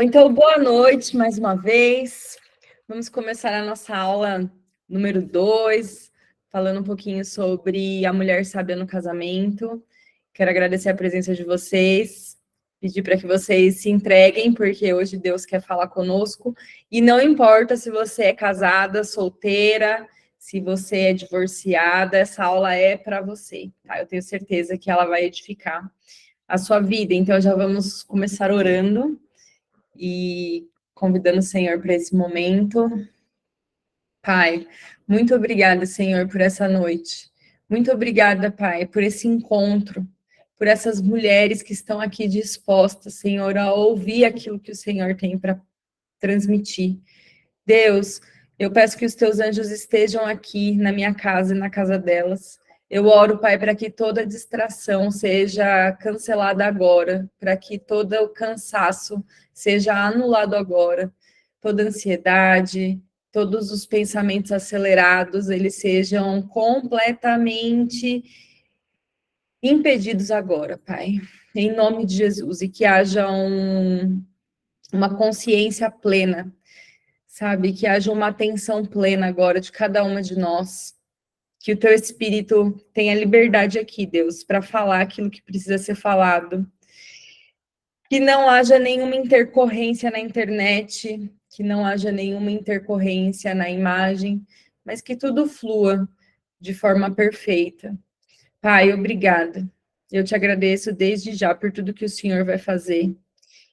Então, boa noite mais uma vez. Vamos começar a nossa aula número 2, falando um pouquinho sobre a mulher sábia no casamento. Quero agradecer a presença de vocês, pedir para que vocês se entreguem, porque hoje Deus quer falar conosco. E não importa se você é casada, solteira, se você é divorciada, essa aula é para você, tá? Eu tenho certeza que ela vai edificar a sua vida. Então, já vamos começar orando e convidando o Senhor para esse momento. Pai, muito obrigada, Senhor, por essa noite. Muito obrigada, Pai, por esse encontro, por essas mulheres que estão aqui dispostas, Senhor, a ouvir aquilo que o Senhor tem para transmitir. Deus, eu peço que os teus anjos estejam aqui na minha casa e na casa delas. Eu oro, Pai, para que toda distração seja cancelada agora, para que todo o cansaço seja anulado agora, toda ansiedade, todos os pensamentos acelerados, eles sejam completamente impedidos agora, Pai, em nome de Jesus, e que haja uma consciência plena, sabe, que haja uma atenção plena agora de cada uma de nós, que o teu Espírito tenha liberdade aqui, Deus, para falar aquilo que precisa ser falado, que não haja nenhuma intercorrência na internet, que não haja nenhuma intercorrência na imagem, mas que tudo flua de forma perfeita. Pai, obrigada. Eu te agradeço desde já por tudo que o Senhor vai fazer.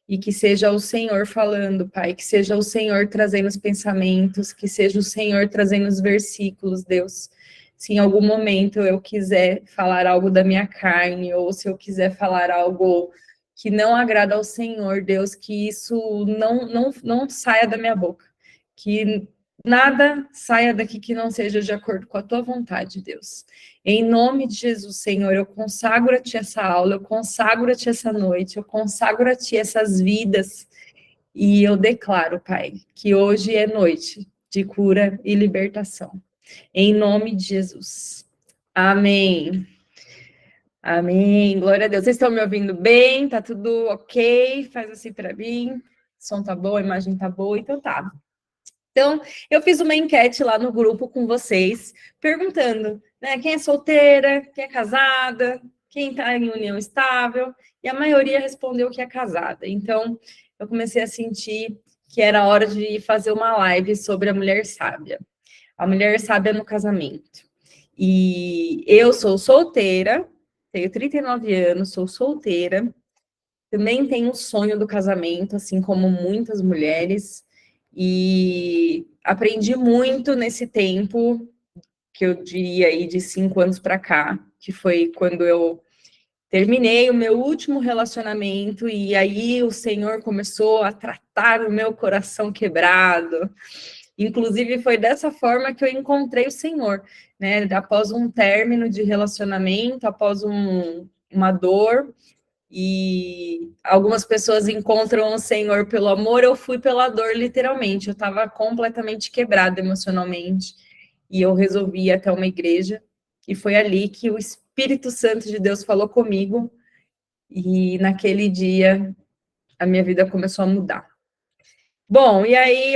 E que seja o Senhor falando, Pai, que seja o Senhor trazendo os pensamentos, que seja o Senhor trazendo os versículos, Deus. Se em algum momento eu quiser falar algo da minha carne, ou se eu quiser falar algo que não agrada ao Senhor, Deus, que isso não saia da minha boca. Que nada saia daqui que não seja de acordo com a tua vontade, Deus. Em nome de Jesus, Senhor, eu consagro a Ti essa aula, eu consagro a Ti essa noite, eu consagro a Ti essas vidas, e eu declaro, Pai, que hoje é noite de cura e libertação. Em nome de Jesus. Amém. Amém. Glória a Deus. Vocês estão me ouvindo bem? Tá tudo ok? Faz assim para mim. O som tá bom, a imagem tá boa, então tá. Então, eu fiz uma enquete lá no grupo com vocês, perguntando, né, quem é solteira, quem é casada, quem está em união estável, e a maioria respondeu que é casada. Então, eu comecei a sentir que era hora de fazer uma live sobre a mulher sábia no casamento. E eu sou solteira, tenho 39 anos, sou solteira, também tenho o sonho do casamento, assim como muitas mulheres, e aprendi muito nesse tempo, que eu diria aí de 5 anos para cá, que foi quando eu terminei o meu último relacionamento, e aí o Senhor começou a tratar o meu coração quebrado. Inclusive, foi dessa forma que eu encontrei o Senhor, né? Após um término de relacionamento, após uma dor, e algumas pessoas encontram o Senhor pelo amor, eu fui pela dor, literalmente. Eu estava completamente quebrada emocionalmente, e eu resolvi ir até uma igreja, e foi ali que o Espírito Santo de Deus falou comigo, e naquele dia a minha vida começou a mudar. Bom, e aí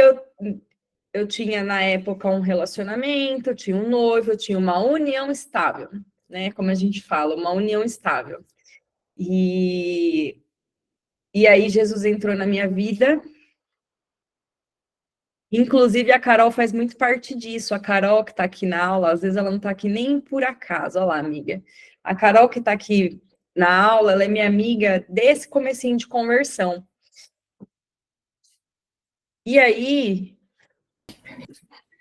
eu tinha na época um relacionamento, eu tinha um noivo, eu tinha uma união estável, né? Como a gente fala, uma união estável. E aí Jesus entrou na minha vida. Inclusive, a Carol faz muito parte disso. A Carol que está aqui na aula, às vezes ela não está aqui nem por acaso. Olha lá, amiga. A Carol que está aqui na aula, ela é minha amiga desse comecinho de conversão. E aí...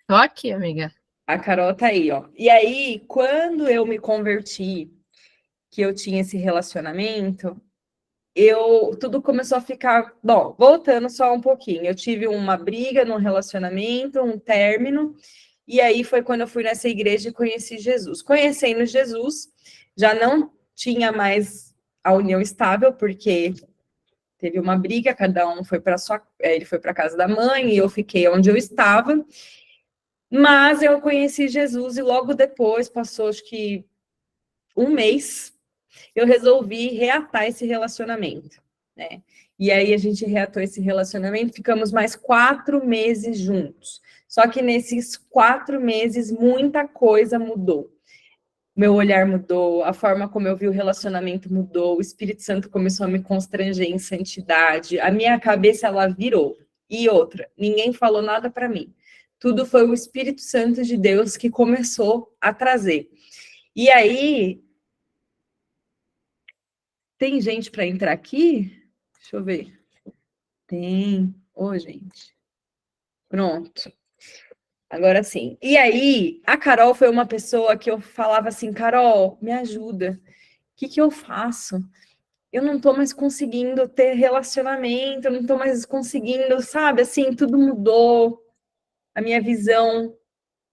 Tô aqui, amiga. A Carol tá aí, ó. E aí, quando eu me converti, que eu tinha esse relacionamento, tudo começou a ficar... Bom, voltando só um pouquinho. Eu tive uma briga num relacionamento, um término, e aí foi quando eu fui nessa igreja e conheci Jesus. Conhecendo Jesus, já não tinha mais a união estável, porque teve uma briga, cada um foi para ele foi para casa da mãe, e eu fiquei onde eu estava. Mas eu conheci Jesus e logo depois, passou acho que um mês, eu resolvi reatar esse relacionamento, né? E aí a gente reatou esse relacionamento, ficamos mais 4 meses juntos. Só que nesses 4 meses, muita coisa mudou. Meu olhar mudou, a forma como eu vi o relacionamento mudou, o Espírito Santo começou a me constranger em santidade, a minha cabeça, ela virou. E outra, ninguém falou nada para mim. Tudo foi o Espírito Santo de Deus que começou a trazer. E aí, tem gente para entrar aqui? Deixa eu ver. Tem. Ô, gente. Pronto. Agora sim. E aí, a Carol foi uma pessoa que eu falava assim, Carol, me ajuda. O que eu faço? Eu não tô mais conseguindo ter relacionamento, eu não tô mais conseguindo, sabe? Assim, tudo mudou. A minha visão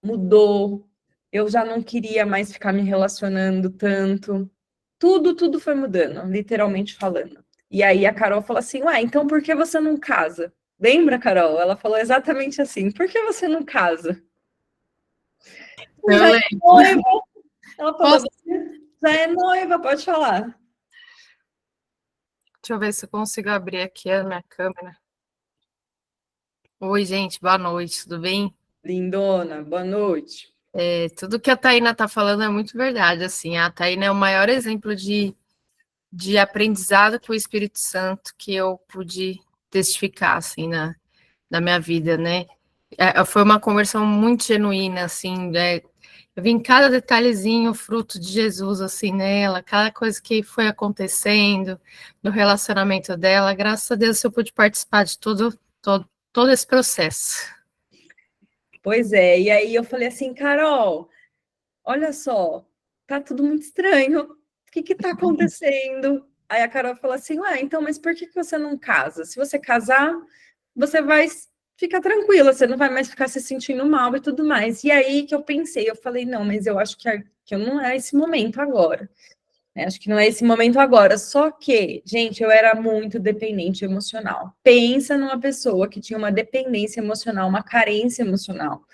mudou. Eu já não queria mais ficar me relacionando tanto. Tudo foi mudando, literalmente falando. E aí a Carol falou assim, ué, então por que você não casa? Lembra, Carol? Ela falou exatamente assim, por que você não casa? Eu Já é lembro. noiva. Ela falou, Posso? você já é noiva, pode falar. Deixa eu ver se eu consigo abrir aqui a minha câmera. Oi, gente, boa noite, tudo bem? Lindona, boa noite. Tudo que a Taína está falando é muito verdade, assim, a Taína é o maior exemplo de aprendizado com o Espírito Santo que eu pude testificar, assim, na minha vida, né? Foi uma conversão muito genuína, assim, né? Eu vi em cada detalhezinho o fruto de Jesus, assim, nela, cada coisa que foi acontecendo no relacionamento dela. Graças a Deus eu pude participar de todo esse processo. Pois é, e aí eu falei assim, Carol, olha só, tá tudo muito estranho. O que tá acontecendo? Aí a Carol falou assim, ué, então, mas por que você não casa? Se você casar, você vai ficar tranquila, você não vai mais ficar se sentindo mal e tudo mais. E aí que eu pensei, eu falei, não, mas eu acho que não é esse momento agora. Acho que não é esse momento agora. Só que, gente, eu era muito dependente emocional. Pensa numa pessoa que tinha uma dependência emocional, uma carência emocional.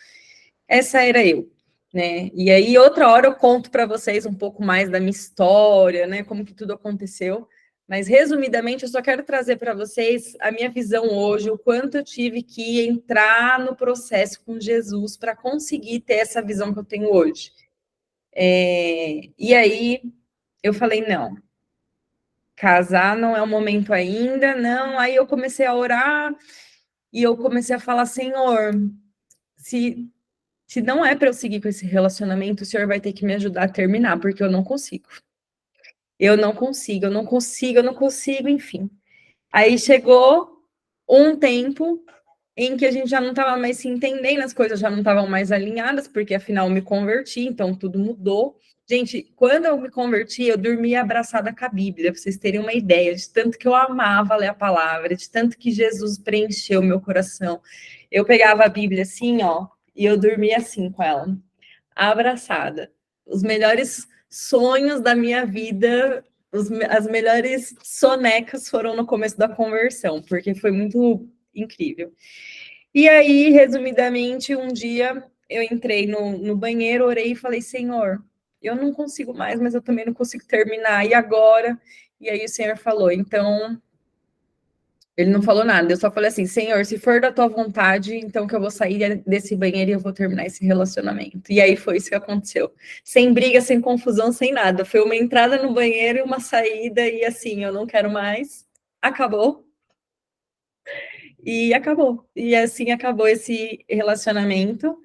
Essa era eu, né? E aí, outra hora eu conto para vocês um pouco mais da minha história, né? Como que tudo aconteceu. Mas, resumidamente, eu só quero trazer para vocês a minha visão hoje, o quanto eu tive que entrar no processo com Jesus para conseguir ter essa visão que eu tenho hoje. E aí, eu falei, não, casar não é o momento ainda, não. Aí eu comecei a orar e eu comecei a falar, Senhor, se não é para eu seguir com esse relacionamento, o senhor vai ter que me ajudar a terminar, porque eu não consigo. Eu não consigo, enfim. Aí chegou um tempo em que a gente já não estava mais se entendendo, as coisas já não estavam mais alinhadas, porque afinal eu me converti, então tudo mudou. Gente, quando eu me converti, eu dormia abraçada com a Bíblia, para vocês terem uma ideia de tanto que eu amava ler a palavra, de tanto que Jesus preencheu meu coração. Eu pegava a Bíblia assim, ó, e eu dormia assim com ela, abraçada. Os melhores sonhos da minha vida, as melhores sonecas foram no começo da conversão, porque foi muito incrível. E aí, resumidamente, um dia eu entrei no banheiro, orei e falei, Senhor, eu não consigo mais, mas eu também não consigo terminar. E agora? E aí o Senhor falou, então... Ele não falou nada, eu só falei assim, Senhor, se for da tua vontade, então que eu vou sair desse banheiro e eu vou terminar esse relacionamento. E aí foi isso que aconteceu. Sem briga, sem confusão, sem nada. Foi uma entrada no banheiro e uma saída, e assim, eu não quero mais. Acabou. E acabou. E assim acabou esse relacionamento,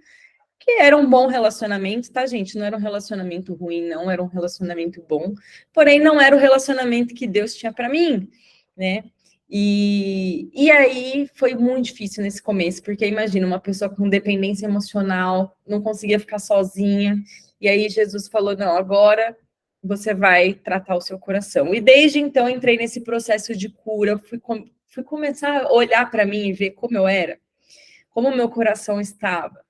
que era um bom relacionamento, tá, gente? Não era um relacionamento ruim, não, era um relacionamento bom. Porém, não era o relacionamento que Deus tinha para mim, né? E aí foi muito difícil nesse começo, porque imagina, uma pessoa com dependência emocional, não conseguia ficar sozinha, e aí Jesus falou: não, agora você vai tratar o seu coração. E desde então entrei nesse processo de cura, fui começar a olhar para mim e ver como eu era, como o meu coração estava.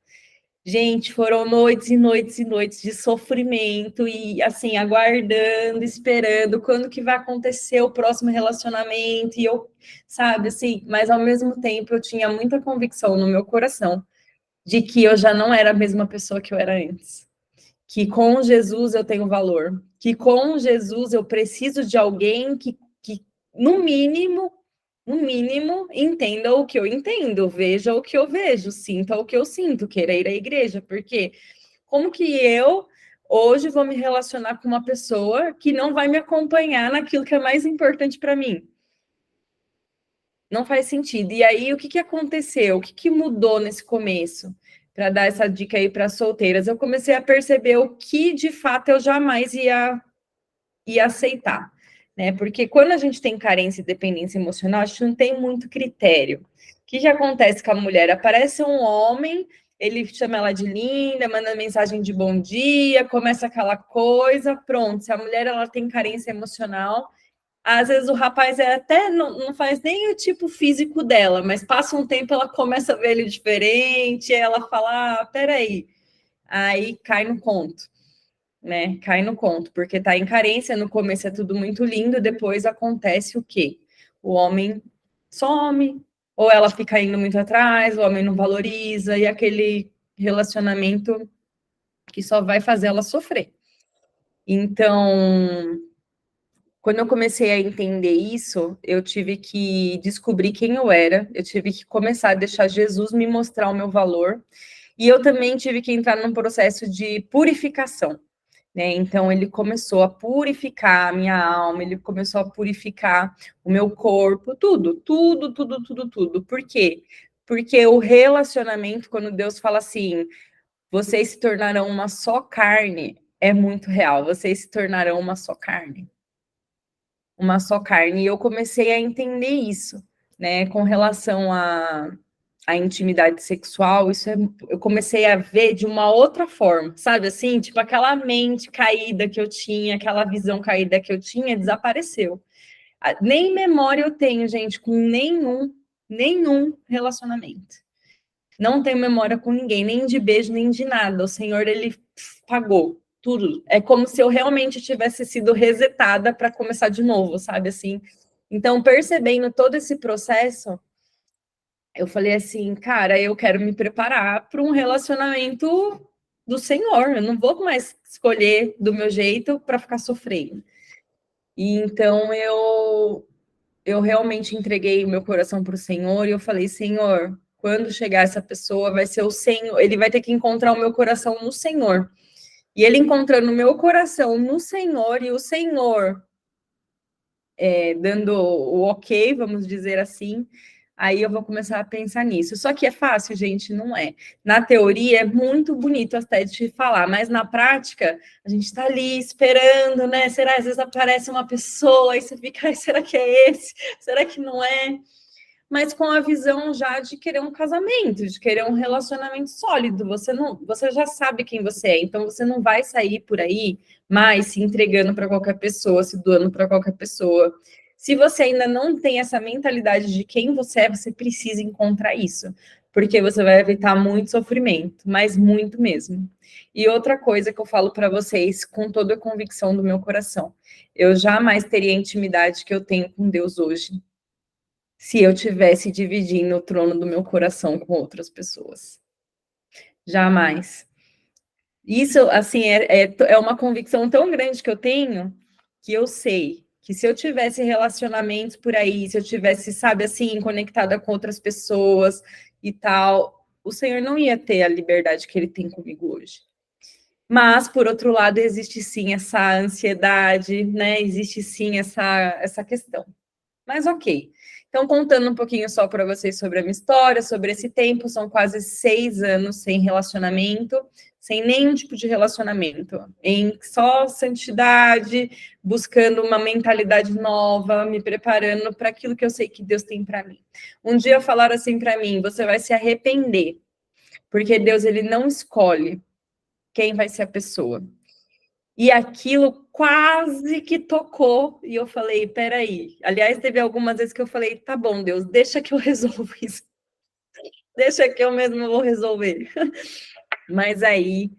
Gente, foram noites e noites e noites de sofrimento e, assim, aguardando, esperando quando que vai acontecer o próximo relacionamento. E eu, sabe, assim, mas ao mesmo tempo eu tinha muita convicção no meu coração de que eu já não era a mesma pessoa que eu era antes. Que com Jesus eu tenho valor. Que com Jesus eu preciso de alguém que no mínimo, no mínimo, entenda o que eu entendo, veja o que eu vejo, sinta o que eu sinto, queira ir à igreja, porque como que eu hoje vou me relacionar com uma pessoa que não vai me acompanhar naquilo que é mais importante para mim? Não faz sentido. E aí, o que que aconteceu? O que que mudou nesse começo? Para dar essa dica aí para solteiras, eu comecei a perceber o que de fato eu jamais ia aceitar, né? Porque quando a gente tem carência e dependência emocional, a gente não tem muito critério. O que acontece com a mulher? Aparece um homem, ele chama ela de linda, manda mensagem de bom dia, começa aquela coisa, pronto. Se a mulher ela tem carência emocional, às vezes o rapaz até não faz nem o tipo físico dela, mas passa um tempo, ela começa a ver ele diferente, ela fala, peraí, aí cai no conto, né? Cai no conto, porque tá em carência, no começo é tudo muito lindo, depois acontece o quê? O homem some, ou ela fica indo muito atrás, o homem não valoriza, e aquele relacionamento que só vai fazer ela sofrer. Então, quando eu comecei a entender isso, eu tive que descobrir quem eu era, eu tive que começar a deixar Jesus me mostrar o meu valor, e eu também tive que entrar num processo de purificação, né? Então, ele começou a purificar a minha alma, ele começou a purificar o meu corpo, tudo, tudo, tudo, tudo, tudo. Por quê? Porque o relacionamento, quando Deus fala assim, vocês se tornarão uma só carne, é muito real, vocês se tornarão uma só carne. Uma só carne. E eu comecei a entender isso, né? Com relação à intimidade sexual, eu comecei a ver de uma outra forma, sabe assim? Tipo, aquela mente caída que eu tinha, aquela visão caída que eu tinha, desapareceu. Nem memória eu tenho, gente, com nenhum relacionamento. Não tenho memória com ninguém, nem de beijo, nem de nada. O Senhor, ele pagou tudo. É como se eu realmente tivesse sido resetada para começar de novo, sabe assim? Então, percebendo todo esse processo, eu falei assim, cara, eu quero me preparar para um relacionamento do Senhor. Eu não vou mais escolher do meu jeito para ficar sofrendo. E então eu realmente entreguei o meu coração para o Senhor e eu falei, Senhor, quando chegar essa pessoa, vai ser o Senhor, ele vai ter que encontrar o meu coração no Senhor. E ele encontrando o meu coração no Senhor e o Senhor dando o ok, vamos dizer assim, aí eu vou começar a pensar nisso. Só que é fácil, gente? Não é. Na teoria é muito bonito até de falar, mas na prática a gente está ali esperando, né? Será? Às vezes aparece uma pessoa, aí você fica, será que é esse? Será que não é? Mas com a visão já de querer um casamento, de querer um relacionamento sólido. Você já sabe quem você é, então você não vai sair por aí mais se entregando para qualquer pessoa, se doando para qualquer pessoa. Se você ainda não tem essa mentalidade de quem você é, você precisa encontrar isso, porque você vai evitar muito sofrimento, mas muito mesmo. E outra coisa que eu falo para vocês, com toda a convicção do meu coração, eu jamais teria a intimidade que eu tenho com Deus hoje se eu tivesse dividindo o trono do meu coração com outras pessoas. Jamais. Isso, assim, é uma convicção tão grande que eu tenho, que eu sei que se eu tivesse relacionamentos por aí, se eu tivesse, sabe, assim, conectada com outras pessoas e tal, o Senhor não ia ter a liberdade que Ele tem comigo hoje. Mas, por outro lado, existe sim essa ansiedade, né? Existe sim essa questão. Mas ok. Então, contando um pouquinho só para vocês sobre a minha história, sobre esse tempo, são quase 6 anos sem relacionamento, sem nenhum tipo de relacionamento, em só santidade, buscando uma mentalidade nova, me preparando para aquilo que eu sei que Deus tem para mim. Um dia falaram assim para mim: você vai se arrepender, porque Deus ele não escolhe quem vai ser a pessoa. E aquilo quase que tocou, e eu falei, peraí. Aliás, teve algumas vezes que eu falei, tá bom, Deus, deixa que eu resolvo isso. Deixa que eu mesmo vou resolver. Mas aí,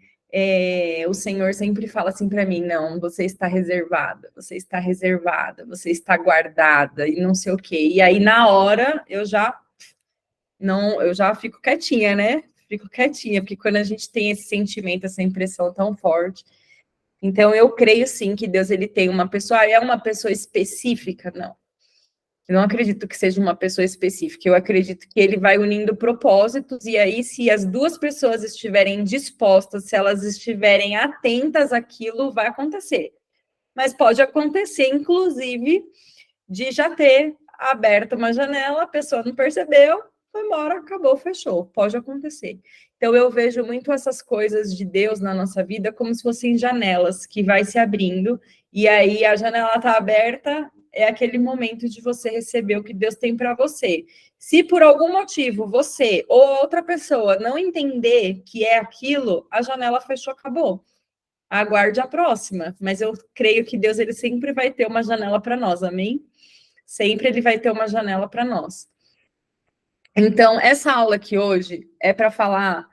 o Senhor sempre fala assim para mim, não, você está reservada, você está guardada, e não sei o quê. E aí, na hora, eu já fico quietinha, né? Fico quietinha, porque quando a gente tem esse sentimento, essa impressão tão forte, então, eu creio sim que Deus ele tem uma pessoa, é uma pessoa específica? Não. Eu não acredito que seja uma pessoa específica, eu acredito que ele vai unindo propósitos, e aí, se as duas pessoas estiverem dispostas, se elas estiverem atentas àquilo, vai acontecer. Mas pode acontecer, inclusive, de já ter aberto uma janela, a pessoa não percebeu, foi embora, acabou, fechou. Pode acontecer. Então, eu vejo muito essas coisas de Deus na nossa vida como se fossem janelas que vai se abrindo, e aí a janela está aberta, é aquele momento de você receber o que Deus tem para você. Se por algum motivo você ou outra pessoa não entender que é aquilo, a janela fechou, acabou. Aguarde a próxima. Mas eu creio que Deus, ele sempre vai ter uma janela para nós, amém? Sempre ele vai ter uma janela para nós. Então, essa aula aqui hoje é para falar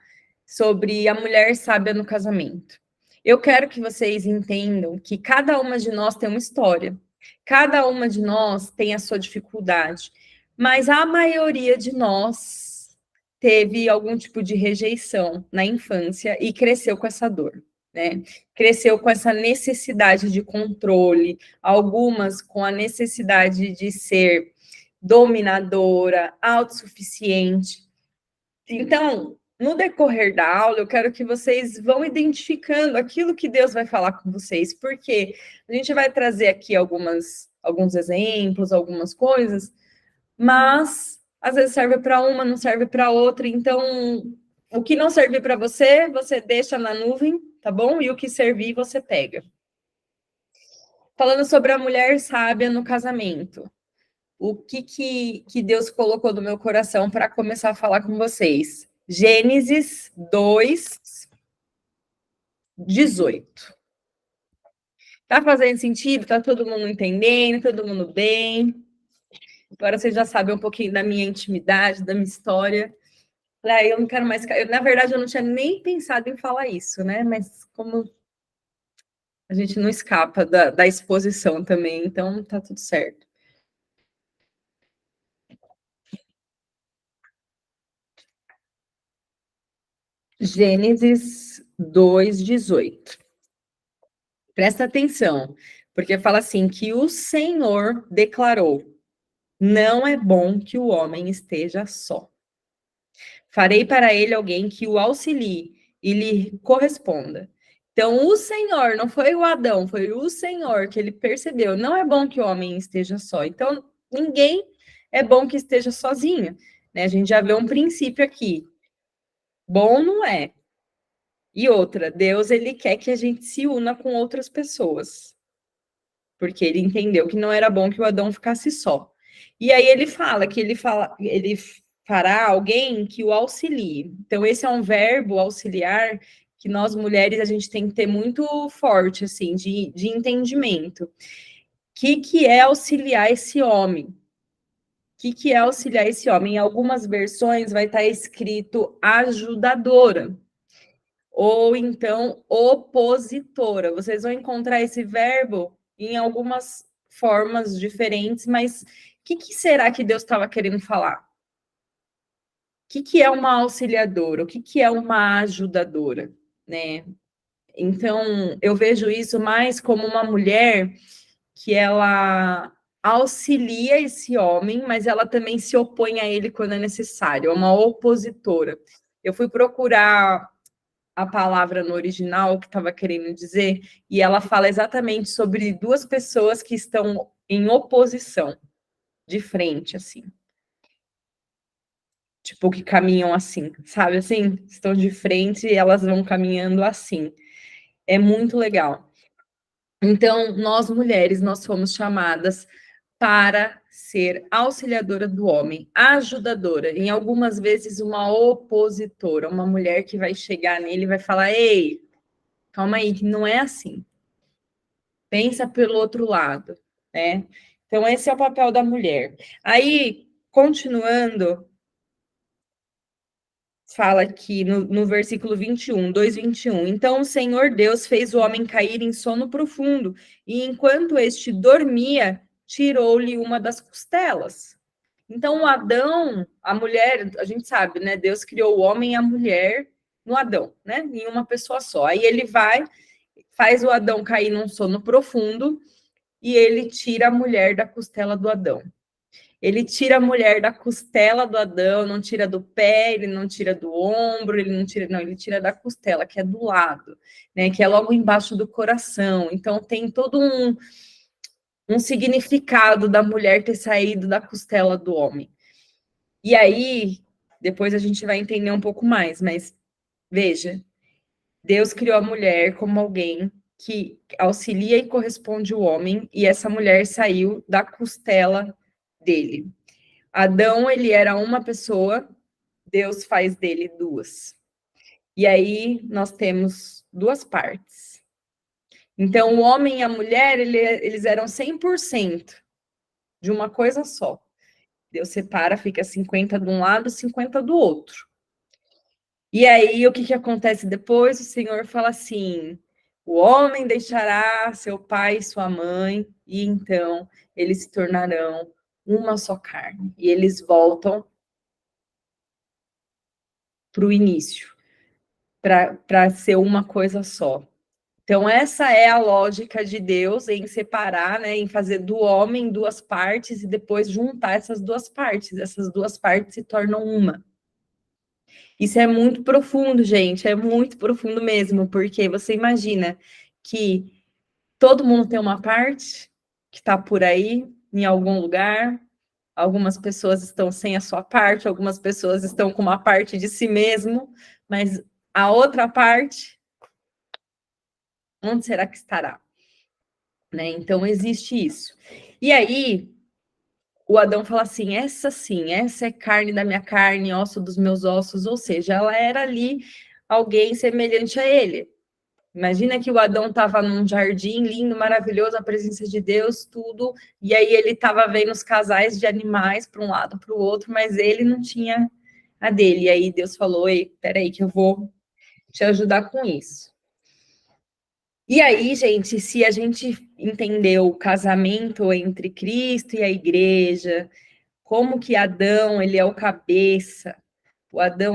sobre a mulher sábia no casamento. Eu quero que vocês entendam que cada uma de nós tem uma história. Cada uma de nós tem a sua dificuldade. Mas a maioria de nós teve algum tipo de rejeição na infância e cresceu com essa dor, né? Cresceu com essa necessidade de controle, algumas com a necessidade de ser dominadora, autossuficiente. Então, no decorrer da aula, eu quero que vocês vão identificando aquilo que Deus vai falar com vocês, porque a gente vai trazer aqui alguns exemplos, algumas coisas, mas às vezes serve para uma, não serve para outra. Então, o que não servir para você, você deixa na nuvem, tá bom? E o que servir, você pega. Falando sobre a mulher sábia no casamento. O que Deus colocou no meu coração para começar a falar com vocês? Gênesis 2, 18. Tá fazendo sentido? Tá todo mundo entendendo? Todo mundo bem? Agora vocês já sabem um pouquinho da minha intimidade, da minha história. Eu não quero mais... na verdade, eu não tinha nem pensado em falar isso, né? Mas como a gente não escapa da exposição também, então tá tudo certo. Gênesis 2, 18. Presta atenção, porque fala assim, que o Senhor declarou, não é bom que o homem esteja só. Farei para ele alguém que o auxilie e lhe corresponda. Então, o Senhor, não foi o Adão, foi o Senhor que ele percebeu, não é bom que o homem esteja só. Então, ninguém é bom que esteja sozinho, né? A gente já vê um princípio aqui. Bom não é. E outra, Deus, ele quer que a gente se una com outras pessoas. Porque ele entendeu que não era bom que o Adão ficasse só. E aí ele fala que ele fará alguém que o auxilie. Então, esse é um verbo auxiliar que nós mulheres a gente tem que ter muito forte, assim, de entendimento. O que é auxiliar esse homem? O que é auxiliar esse homem? Em algumas versões vai estar escrito ajudadora, ou então opositora. Vocês vão encontrar esse verbo em algumas formas diferentes, mas o que será que Deus estava querendo falar? O que é uma auxiliadora? O que é uma ajudadora, né? Então, eu vejo isso mais como uma mulher que ela auxilia esse homem, mas ela também se opõe a ele quando é necessário, é uma opositora. Eu fui procurar a palavra no original que estava querendo dizer, e ela fala exatamente sobre duas pessoas que estão em oposição, de frente, assim. Tipo, que caminham assim, sabe assim? Estão de frente e elas vão caminhando assim. É muito legal. Então, nós mulheres, nós fomos chamadas para ser auxiliadora do homem, ajudadora, em algumas vezes uma opositora, uma mulher que vai chegar nele e vai falar, ei, calma aí, que não é assim. Pensa pelo outro lado, né? Então, esse é o papel da mulher. Aí, continuando, fala aqui no versículo 21, 2:21. Então, o Senhor Deus fez o homem cair em sono profundo, e enquanto este dormia, tirou-lhe uma das costelas. Então, o Adão, a mulher, a gente sabe, né? Deus criou o homem e a mulher no Adão, né? Em uma pessoa só. Aí ele vai, faz o Adão cair num sono profundo e ele tira a mulher da costela do Adão. ele tira a mulher da costela do Adão, não tira do pé, ele não tira do ombro, ele tira da costela, que é do lado, né? Que é logo embaixo do coração. Então tem todo um significado da mulher ter saído da costela do homem. E aí, depois a gente vai entender um pouco mais, mas veja, Deus criou a mulher como alguém que auxilia e corresponde o homem, e essa mulher saiu da costela dele. Adão, ele era uma pessoa, Deus faz dele duas. E aí nós temos duas partes. Então, o homem e a mulher, eles eram 100% de uma coisa só. Deus separa, fica 50 de um lado, 50 do outro. E aí, o que acontece depois? O Senhor fala assim: o homem deixará seu pai e sua mãe, e então eles se tornarão uma só carne. E eles voltam para o início, para ser uma coisa só. Então, essa é a lógica de Deus em separar, né, em fazer do homem duas partes e depois juntar essas duas partes. Essas duas partes se tornam uma. Isso é muito profundo, gente, é muito profundo mesmo, porque você imagina que todo mundo tem uma parte que está por aí, em algum lugar, algumas pessoas estão sem a sua parte, algumas pessoas estão com uma parte de si mesmo, mas a outra parte, onde será que estará? Né? Então, existe isso. E aí, o Adão fala assim, essa é carne da minha carne, osso dos meus ossos, ou seja, ela era ali alguém semelhante a ele. Imagina que o Adão estava num jardim lindo, maravilhoso, a presença de Deus, tudo, e aí ele estava vendo os casais de animais para um lado, para o outro, mas ele não tinha a dele. E aí Deus falou, ei, peraí que eu vou te ajudar com isso. E aí, gente, se a gente entendeu o casamento entre Cristo e a igreja, como que Adão, ele é o cabeça, o Adão,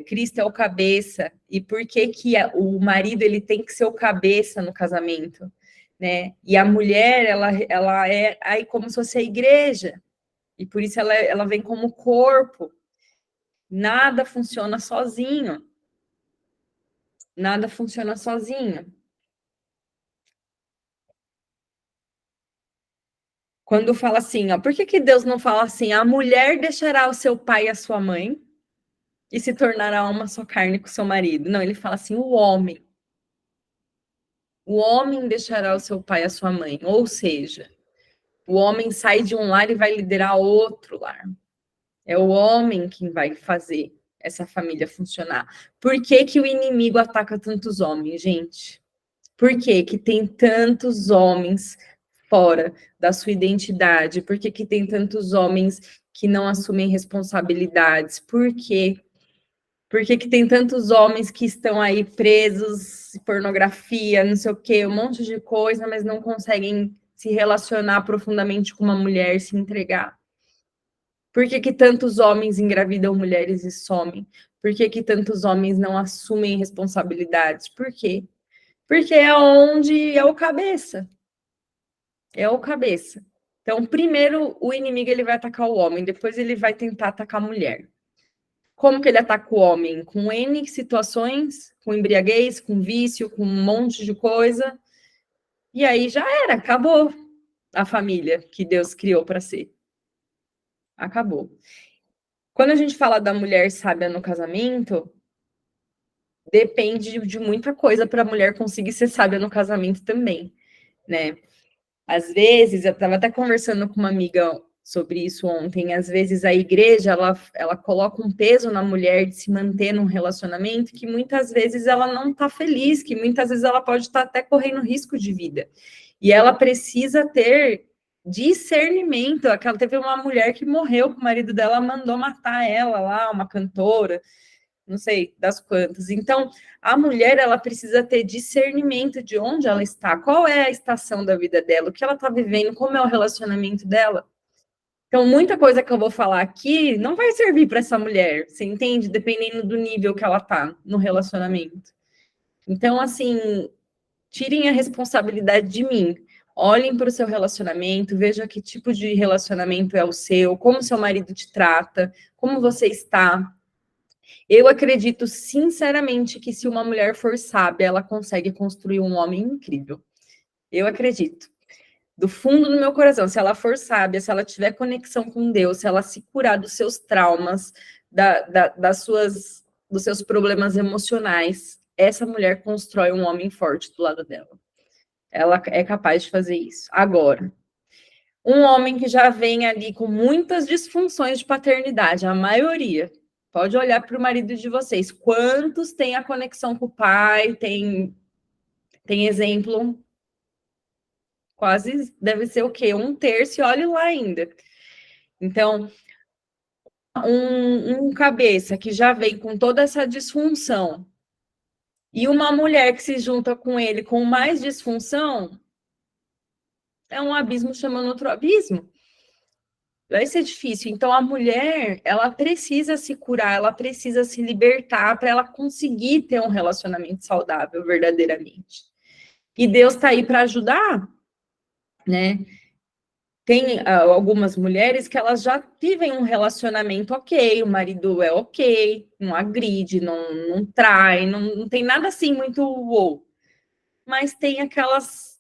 Cristo é o cabeça, e por que o marido, ele tem que ser o cabeça no casamento, né? E a mulher, ela é aí como se fosse a igreja, e por isso ela vem como corpo. Nada funciona sozinho. Nada funciona sozinho. Quando fala assim, ó, por que Deus não fala assim, a mulher deixará o seu pai e a sua mãe e se tornará uma só carne com seu marido? Não, ele fala assim, o homem. O homem deixará o seu pai e a sua mãe. Ou seja, o homem sai de um lar e vai liderar outro lar. É o homem quem vai fazer essa família funcionar. Por que o inimigo ataca tantos homens, gente? Por que tem tantos homens fora da sua identidade? Por que tem tantos homens que não assumem responsabilidades? Por quê? Por que tem tantos homens que estão aí presos, pornografia, não sei o quê, um monte de coisa, mas não conseguem se relacionar profundamente com uma mulher, se entregar? Por que tantos homens engravidam mulheres e somem? Por que tantos homens não assumem responsabilidades? Por quê? Porque é onde é o cabeça. É o cabeça. Então, primeiro, o inimigo ele vai atacar o homem, depois ele vai tentar atacar a mulher. Como que ele ataca o homem? Com N situações, com embriaguez, com vício, com um monte de coisa. E aí já era, acabou a família que Deus criou para ser. Acabou. Quando a gente fala da mulher sábia no casamento, depende de muita coisa para a mulher conseguir ser sábia no casamento também, né? Às vezes, eu estava até conversando com uma amiga sobre isso ontem, às vezes a igreja, ela coloca um peso na mulher de se manter num relacionamento que muitas vezes ela não está feliz, que muitas vezes ela pode estar até correndo risco de vida. E ela precisa ter discernimento. Aquela teve uma mulher que morreu, que o marido dela mandou matar ela lá, uma cantora, não sei das quantas. Então, a mulher, ela precisa ter discernimento de onde ela está, qual é a estação da vida dela, o que ela está vivendo, como é o relacionamento dela. Então, muita coisa que eu vou falar aqui não vai servir para essa mulher, você entende? Dependendo do nível que ela está no relacionamento. Então, assim, tirem a responsabilidade de mim, Olhem para o seu relacionamento, veja que tipo de relacionamento é o seu, como seu marido te trata, como você está. Eu acredito sinceramente que se uma mulher for sábia, ela consegue construir um homem incrível. Eu acredito. Do fundo do meu coração, se ela for sábia, se ela tiver conexão com Deus, se ela se curar dos seus traumas, dos seus problemas emocionais, essa mulher constrói um homem forte do lado dela. Ela é capaz de fazer isso. Agora, um homem que já vem ali com muitas disfunções de paternidade, a maioria, pode olhar para o marido de vocês. Quantos têm a conexão com o pai? Tem exemplo? Quase deve ser o quê? 1/3, olhe lá ainda. Então, um cabeça que já vem com toda essa disfunção e uma mulher que se junta com ele com mais disfunção, é um abismo chamando outro abismo. Vai ser difícil. Então, a mulher, ela precisa se curar, ela precisa se libertar para ela conseguir ter um relacionamento saudável, verdadeiramente. E Deus está aí para ajudar, né? Tem algumas mulheres que elas já vivem um relacionamento ok, o marido é ok, não agride, não trai, não tem nada assim muito wow. Mas tem aqueles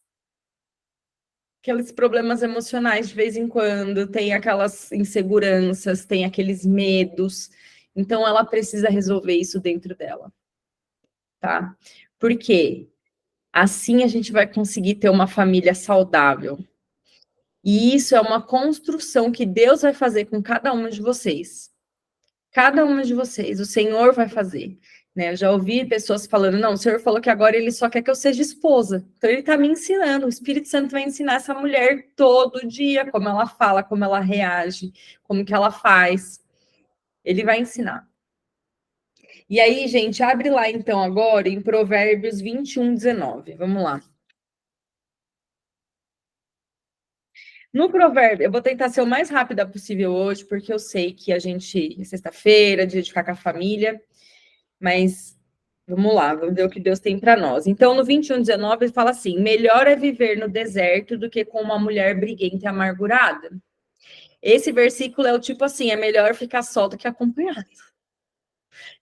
problemas emocionais de vez em quando, tem aquelas inseguranças, tem aqueles medos. Então, ela precisa resolver isso dentro dela, tá? Por quê? Assim a gente vai conseguir ter uma família saudável. E isso é uma construção que Deus vai fazer com cada uma de vocês. Cada uma de vocês, o Senhor vai fazer. Né? Eu já ouvi pessoas falando, não, o Senhor falou que agora Ele só quer que eu seja esposa. Então Ele está me ensinando, o Espírito Santo vai ensinar essa mulher todo dia, como ela fala, como ela reage, como que ela faz. Ele vai ensinar. E aí, gente, abre lá então agora em Provérbios 21:19. Vamos lá. No provérbio, eu vou tentar ser o mais rápida possível hoje, porque eu sei que a gente, é sexta-feira, dia de ficar com a família, mas vamos lá, vamos ver o que Deus tem para nós. Então, no 21:19, ele fala assim: melhor é viver no deserto do que com uma mulher briguenta e amargurada. Esse versículo é o tipo assim: é melhor ficar só do que acompanhado.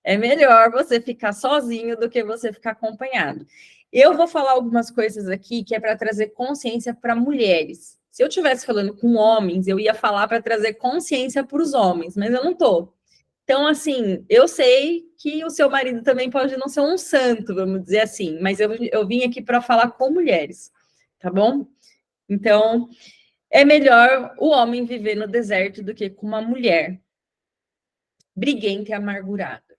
É melhor você ficar sozinho do que você ficar acompanhado. Eu vou falar algumas coisas aqui que é para trazer consciência para mulheres. Se eu estivesse falando com homens, eu ia falar para trazer consciência para os homens, mas eu não estou. Então, assim, eu sei que o seu marido também pode não ser um santo, vamos dizer assim, mas eu vim aqui para falar com mulheres, tá bom? Então, é melhor o homem viver no deserto do que com uma mulher briguenta e amargurada.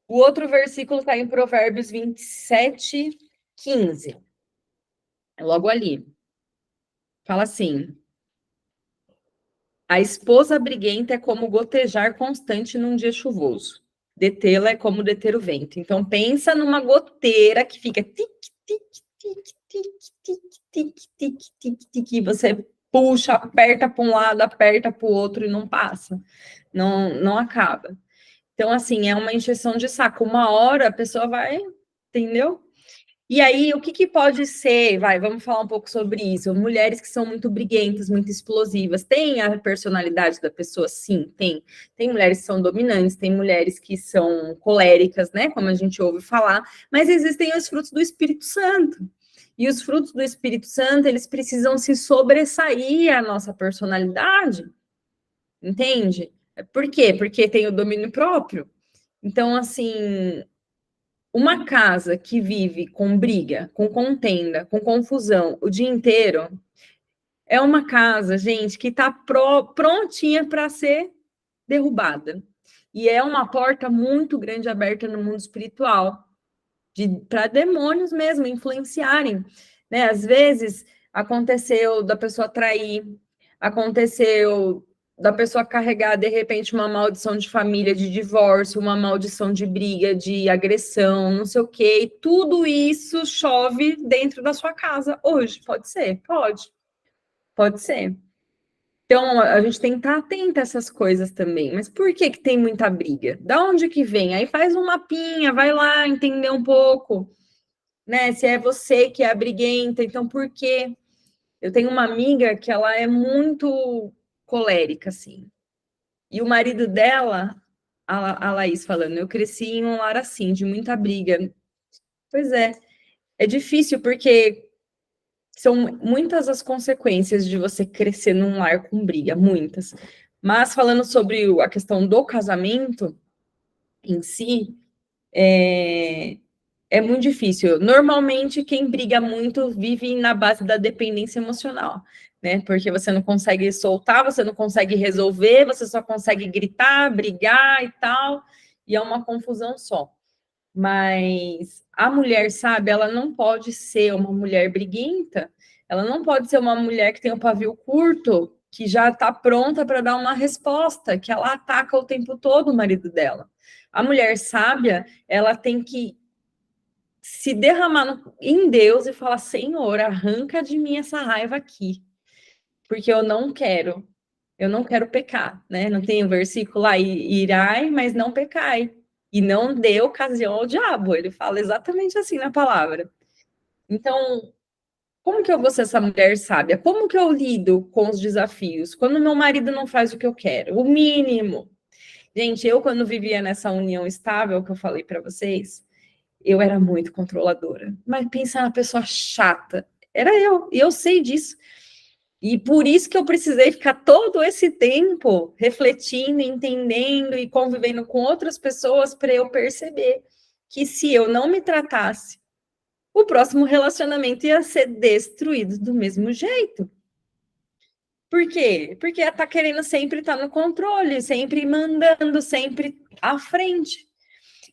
O outro versículo está em Provérbios 27:15. É logo ali. Fala assim: a esposa briguenta é como gotejar constante num dia chuvoso. Detê-la é como deter o vento. Então, pensa numa goteira que fica tic, tic, tic, tic, tic, tic, tic, tic, tic, e você puxa, aperta para um lado, aperta para o outro e não passa. Não acaba. Então, assim, é uma encheção de saco. Uma hora a pessoa vai, entendeu? E aí, o que pode ser? Vamos falar um pouco sobre isso. Mulheres que são muito briguentas, muito explosivas. Tem a personalidade da pessoa? Sim, tem. Tem mulheres que são dominantes, tem mulheres que são coléricas, né? Como a gente ouve falar. Mas existem os frutos do Espírito Santo. E os frutos do Espírito Santo, eles precisam se sobressair à nossa personalidade. Entende? Por quê? Porque tem o domínio próprio. Então, assim, uma casa que vive com briga, com contenda, com confusão o dia inteiro, é uma casa, gente, que está prontinha para ser derrubada. E é uma porta muito grande aberta no mundo espiritual, para demônios mesmo influenciarem. Né? Às vezes aconteceu da pessoa trair, aconteceu da pessoa carregar, de repente, uma maldição de família, de divórcio, uma maldição de briga, de agressão, não sei o quê. E tudo isso chove dentro da sua casa hoje. Pode ser? Pode ser. Então, a gente tem que estar atenta a essas coisas também. Mas por que tem muita briga? Da onde que vem? Aí faz um mapinha, vai lá entender um pouco. né? Se é você que é a briguenta, então por quê? Eu tenho uma amiga que ela é muito colérica, assim. E o marido dela, a Laís falando, eu cresci em um lar assim, de muita briga. Pois é difícil porque são muitas as consequências de você crescer num lar com briga, muitas. Mas falando sobre a questão do casamento em si, é muito difícil. Normalmente, quem briga muito vive na base da dependência emocional, né? Porque você não consegue soltar, você não consegue resolver, você só consegue gritar, brigar e tal, e é uma confusão só. Mas a mulher, sabe, ela não pode ser uma mulher briguenta, ela não pode ser uma mulher que tem o pavio curto, que já está pronta para dar uma resposta, que ela ataca o tempo todo o marido dela. A mulher sábia, ela tem que se derramar em Deus e falar: Senhor, arranca de mim essa raiva aqui, porque eu não quero pecar, né? Não tem o versículo lá, irai, mas não pecai, e não dê ocasião ao diabo. Ele fala exatamente assim na palavra. Então, como que eu vou ser essa mulher sábia? Como que eu lido com os desafios? Quando meu marido não faz o que eu quero, o mínimo. Gente, eu quando vivia nessa união estável que eu falei para vocês, eu era muito controladora. Mas pensa na pessoa chata. Era eu, e eu sei disso. E por isso que eu precisei ficar todo esse tempo refletindo, entendendo e convivendo com outras pessoas para eu perceber que se eu não me tratasse, o próximo relacionamento ia ser destruído do mesmo jeito. Por quê? Porque tá querendo sempre estar no controle, sempre mandando, sempre à frente.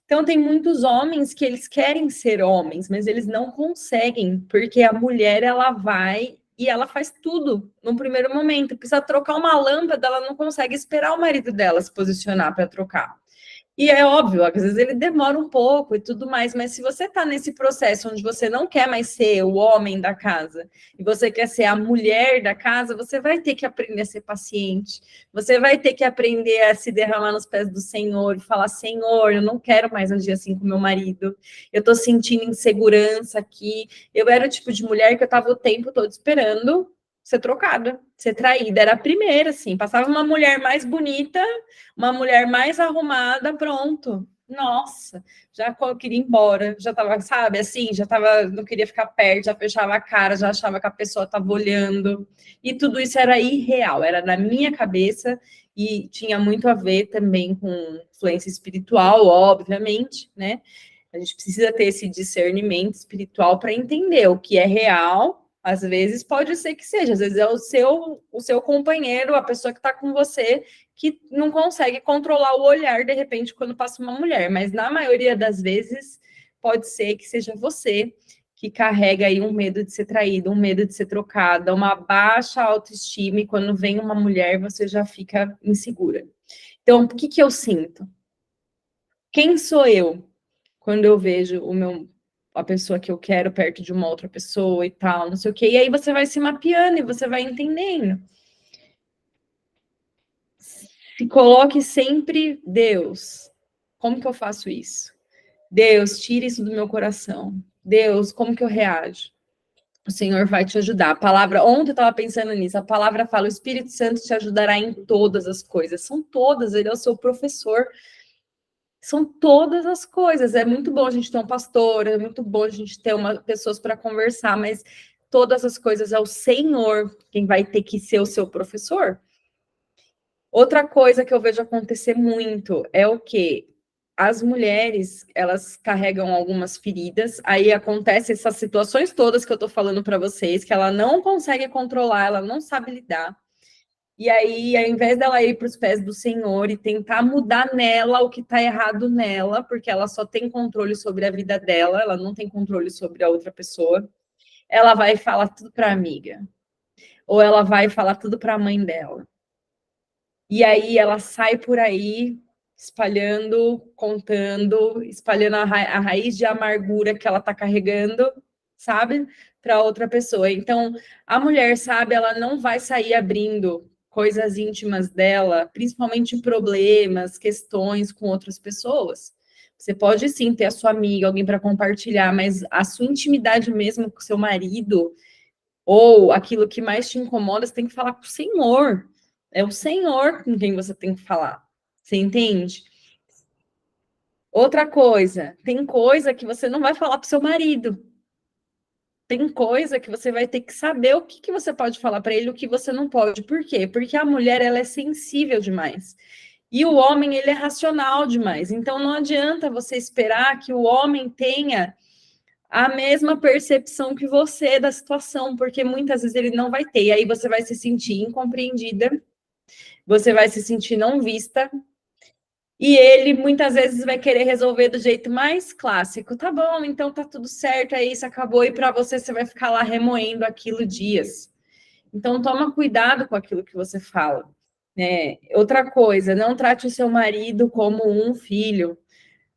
Então, tem muitos homens que eles querem ser homens, mas eles não conseguem, porque a mulher, ela vai e ela faz tudo no primeiro momento. Precisa trocar uma lâmpada, ela não consegue esperar o marido dela se posicionar para trocar. E é óbvio, às vezes ele demora um pouco e tudo mais, mas se você está nesse processo onde você não quer mais ser o homem da casa e você quer ser a mulher da casa, você vai ter que aprender a ser paciente, você vai ter que aprender a se derramar nos pés do Senhor e falar: Senhor, eu não quero mais agir assim com meu marido, eu estou sentindo insegurança aqui. Eu era o tipo de mulher que eu estava o tempo todo esperando ser trocada, ser traída. Era a primeira, assim. Passava uma mulher mais bonita, uma mulher mais arrumada, pronto. Nossa, já queria ir embora, já tava, sabe, assim, já tava, não queria ficar perto, já fechava a cara, já achava que a pessoa tava olhando. E tudo isso era irreal, era na minha cabeça e tinha muito a ver também com influência espiritual, obviamente, né? A gente precisa ter esse discernimento espiritual para entender o que é real. Às vezes pode ser que seja, às vezes é o seu companheiro, a pessoa que está com você, que não consegue controlar o olhar, de repente, quando passa uma mulher. Mas na maioria das vezes, pode ser que seja você que carrega aí um medo de ser traído, um medo de ser trocada, uma baixa autoestima, e quando vem uma mulher, você já fica insegura. Então, o que eu sinto? Quem sou eu quando eu vejo a pessoa que eu quero perto de uma outra pessoa e tal, não sei o quê. E aí você vai se mapeando e você vai entendendo. Se coloque sempre Deus. Como que eu faço isso? Deus, tira isso do meu coração. Deus, como que eu reajo? O Senhor vai te ajudar. A palavra, ontem eu estava pensando nisso, a palavra fala: o Espírito Santo te ajudará em todas as coisas. São todas, ele é o seu professor. São todas as coisas. É muito bom a gente ter um pastor, é muito bom a gente ter pessoas para conversar, mas todas as coisas é o Senhor quem vai ter que ser o seu professor. Outra coisa que eu vejo acontecer muito é o quê? As mulheres, elas carregam algumas feridas, aí acontece essas situações todas que eu tô falando para vocês, que ela não consegue controlar, ela não sabe lidar. E aí, ao invés dela ir para os pés do Senhor e tentar mudar nela o que está errado nela, porque ela só tem controle sobre a vida dela, ela não tem controle sobre a outra pessoa, ela vai falar tudo para a amiga, ou ela vai falar tudo para a mãe dela. E aí ela sai por aí espalhando, contando, espalhando a raiz de amargura que ela está carregando, sabe, para outra pessoa. Então, a mulher, sabe, ela não vai sair abrindo coisas íntimas dela, principalmente problemas, questões com outras pessoas, Você pode sim ter a sua amiga, alguém para compartilhar, mas a sua intimidade mesmo com o seu marido, ou aquilo que mais te incomoda, você tem que falar com o Senhor. É o Senhor com quem você tem que falar. Você entende? Outra coisa, tem coisa que você não vai falar para o seu marido. Tem coisa que você vai ter que saber o que você pode falar para ele, o que você não pode. Por quê? Porque a mulher, ela é sensível demais. E o homem, ele é racional demais. Então, não adianta você esperar que o homem tenha a mesma percepção que você da situação, porque muitas vezes ele não vai ter. E aí você vai se sentir incompreendida, você vai se sentir não vista, e ele muitas vezes vai querer resolver do jeito mais clássico. Tá bom, então tá tudo certo, é isso, acabou. E para você, você vai ficar lá remoendo aquilo dias. Então, toma cuidado com aquilo que você fala. Né? Outra coisa, não trate o seu marido como um filho.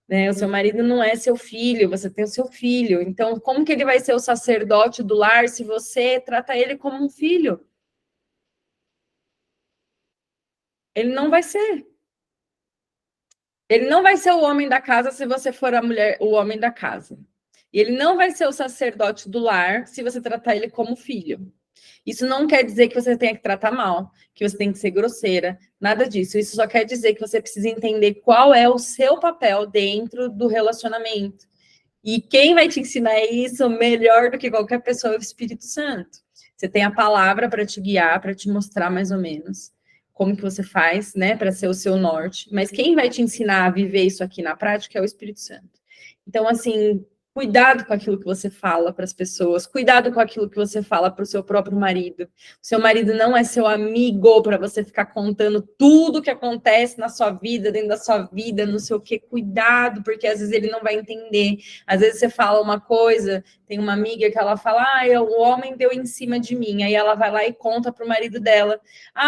Né? O seu marido não é seu filho, você tem o seu filho. Então, como que ele vai ser o sacerdote do lar se você trata ele como um filho? Ele não vai ser. Ele não vai ser o homem da casa se você for a mulher, o homem da casa. E ele não vai ser o sacerdote do lar se você tratar ele como filho. Isso não quer dizer que você tenha que tratar mal, que você tem que ser grosseira, nada disso. Isso só quer dizer que você precisa entender qual é o seu papel dentro do relacionamento. E quem vai te ensinar isso melhor do que qualquer pessoa é o Espírito Santo. Você tem a palavra para te guiar, para te mostrar mais ou menos como que você faz, né, para ser o seu norte. Mas quem vai te ensinar a viver isso aqui na prática é o Espírito Santo. Então, assim, cuidado com aquilo que você fala para as pessoas, cuidado com aquilo que você fala para o seu próprio marido. O seu marido não é seu amigo para você ficar contando tudo que acontece na sua vida, dentro da sua vida, não sei o que. Cuidado, porque às vezes ele não vai entender. Às vezes você fala uma coisa, tem uma amiga que ela fala, o homem deu em cima de mim. Aí ela vai lá e conta para o marido dela.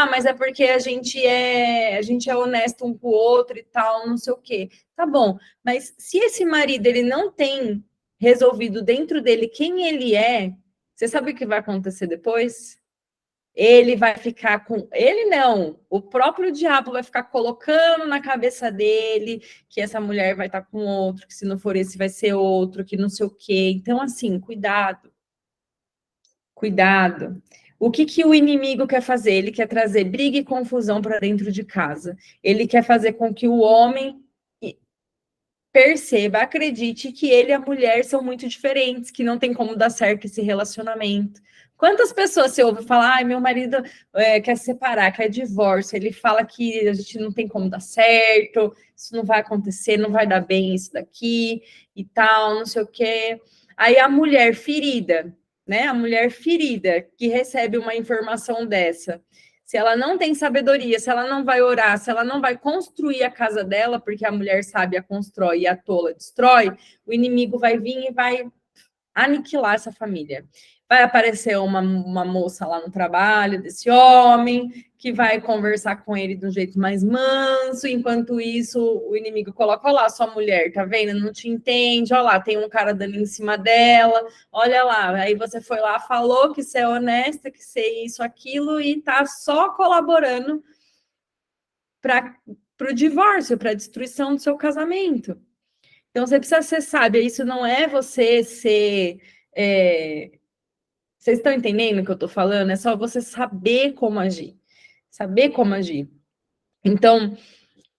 Mas é porque a gente é honesto um com o outro e tal, não sei o quê. Tá bom, mas se esse marido ele não tem resolvido dentro dele quem ele é, você sabe o que vai acontecer depois? Ele vai ficar com... Ele não, o próprio diabo vai ficar colocando na cabeça dele que essa mulher vai estar com outro, que se não for esse vai ser outro, que não sei o quê. Então, assim, cuidado. Cuidado. O que o inimigo quer fazer? Ele quer trazer briga e confusão para dentro de casa. Ele quer fazer com que o homem perceba, acredite que ele e a mulher são muito diferentes, que não tem como dar certo esse relacionamento. Quantas pessoas você ouve falar, meu marido quer separar, quer divórcio, ele fala que a gente não tem como dar certo, isso não vai acontecer, não vai dar bem isso daqui e tal, não sei o quê. Aí a mulher ferida, né? A mulher ferida que recebe uma informação dessa, se ela não tem sabedoria, se ela não vai orar, se ela não vai construir a casa dela, porque a mulher sábia constrói e a tola destrói, o inimigo vai vir e vai aniquilar essa família. Vai aparecer uma moça lá no trabalho desse homem, que vai conversar com ele de um jeito mais manso, enquanto isso o inimigo coloca, olha lá, sua mulher, tá vendo? Não te entende, olha lá, tem um cara dando em cima dela, olha lá, aí você foi lá, falou que você é honesta, que você é isso, aquilo, e tá só colaborando para o divórcio, para a destruição do seu casamento. Então, você precisa ser sábia, isso não é você ser... Vocês estão entendendo o que eu estou falando? É só você saber como agir. Saber como agir. Então,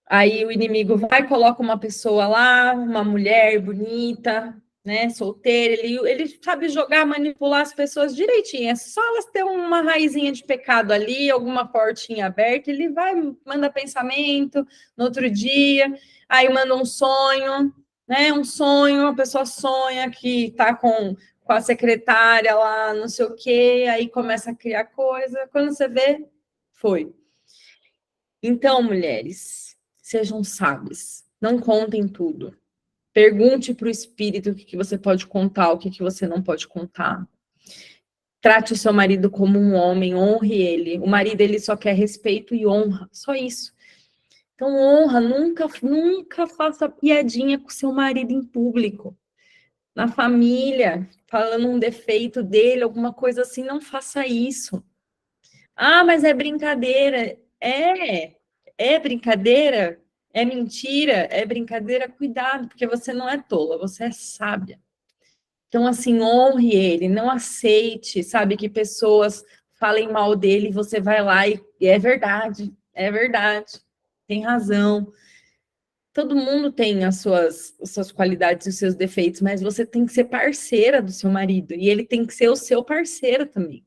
aí o inimigo vai e coloca uma pessoa lá, uma mulher bonita, né, solteira, ele sabe jogar, manipular as pessoas direitinho. É só elas terem uma raizinha de pecado ali, alguma portinha aberta, ele vai, manda pensamento no outro dia, aí manda um sonho, né, um sonho, a pessoa sonha que tá com a secretária lá, não sei o quê, aí começa a criar coisa, quando você vê, foi. Então, mulheres, sejam sábias, não contem tudo. Pergunte para o espírito o que você pode contar, o que você não pode contar. Trate o seu marido como um homem, honre ele. O marido, ele só quer respeito e honra, só isso. Então, honra, nunca faça piadinha com seu marido em público. Na família, falando um defeito dele, alguma coisa assim, não faça isso. Mas é brincadeira. É brincadeira? É mentira, é brincadeira, cuidado, porque você não é tola, você é sábia. Então, assim, honre ele, não aceite, sabe, que pessoas falem mal dele e você vai lá e é verdade, tem razão. Todo mundo tem as suas qualidades e os seus defeitos, mas você tem que ser parceira do seu marido e ele tem que ser o seu parceiro também.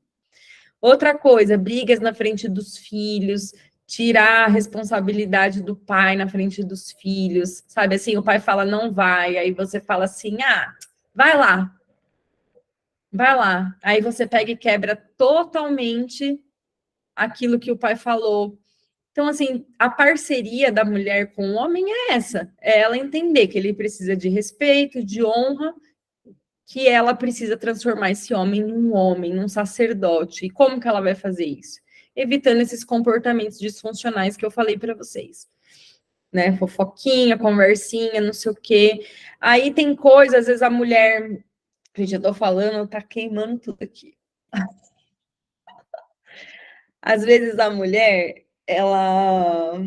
Outra coisa, brigas na frente dos filhos, tirar a responsabilidade do pai na frente dos filhos, sabe? Assim, o pai fala não vai, aí você fala assim, vai lá, vai lá. Aí você pega e quebra totalmente aquilo que o pai falou. Então, assim, a parceria da mulher com o homem é essa, é ela entender que ele precisa de respeito, de honra, que ela precisa transformar esse homem, num sacerdote. E como que ela vai fazer isso? Evitando esses comportamentos disfuncionais que eu falei para vocês. Né? Fofoquinha, conversinha, não sei o quê. Aí tem coisa, às vezes a mulher... Gente, eu tô falando, tá queimando tudo aqui. Às vezes a mulher, ela...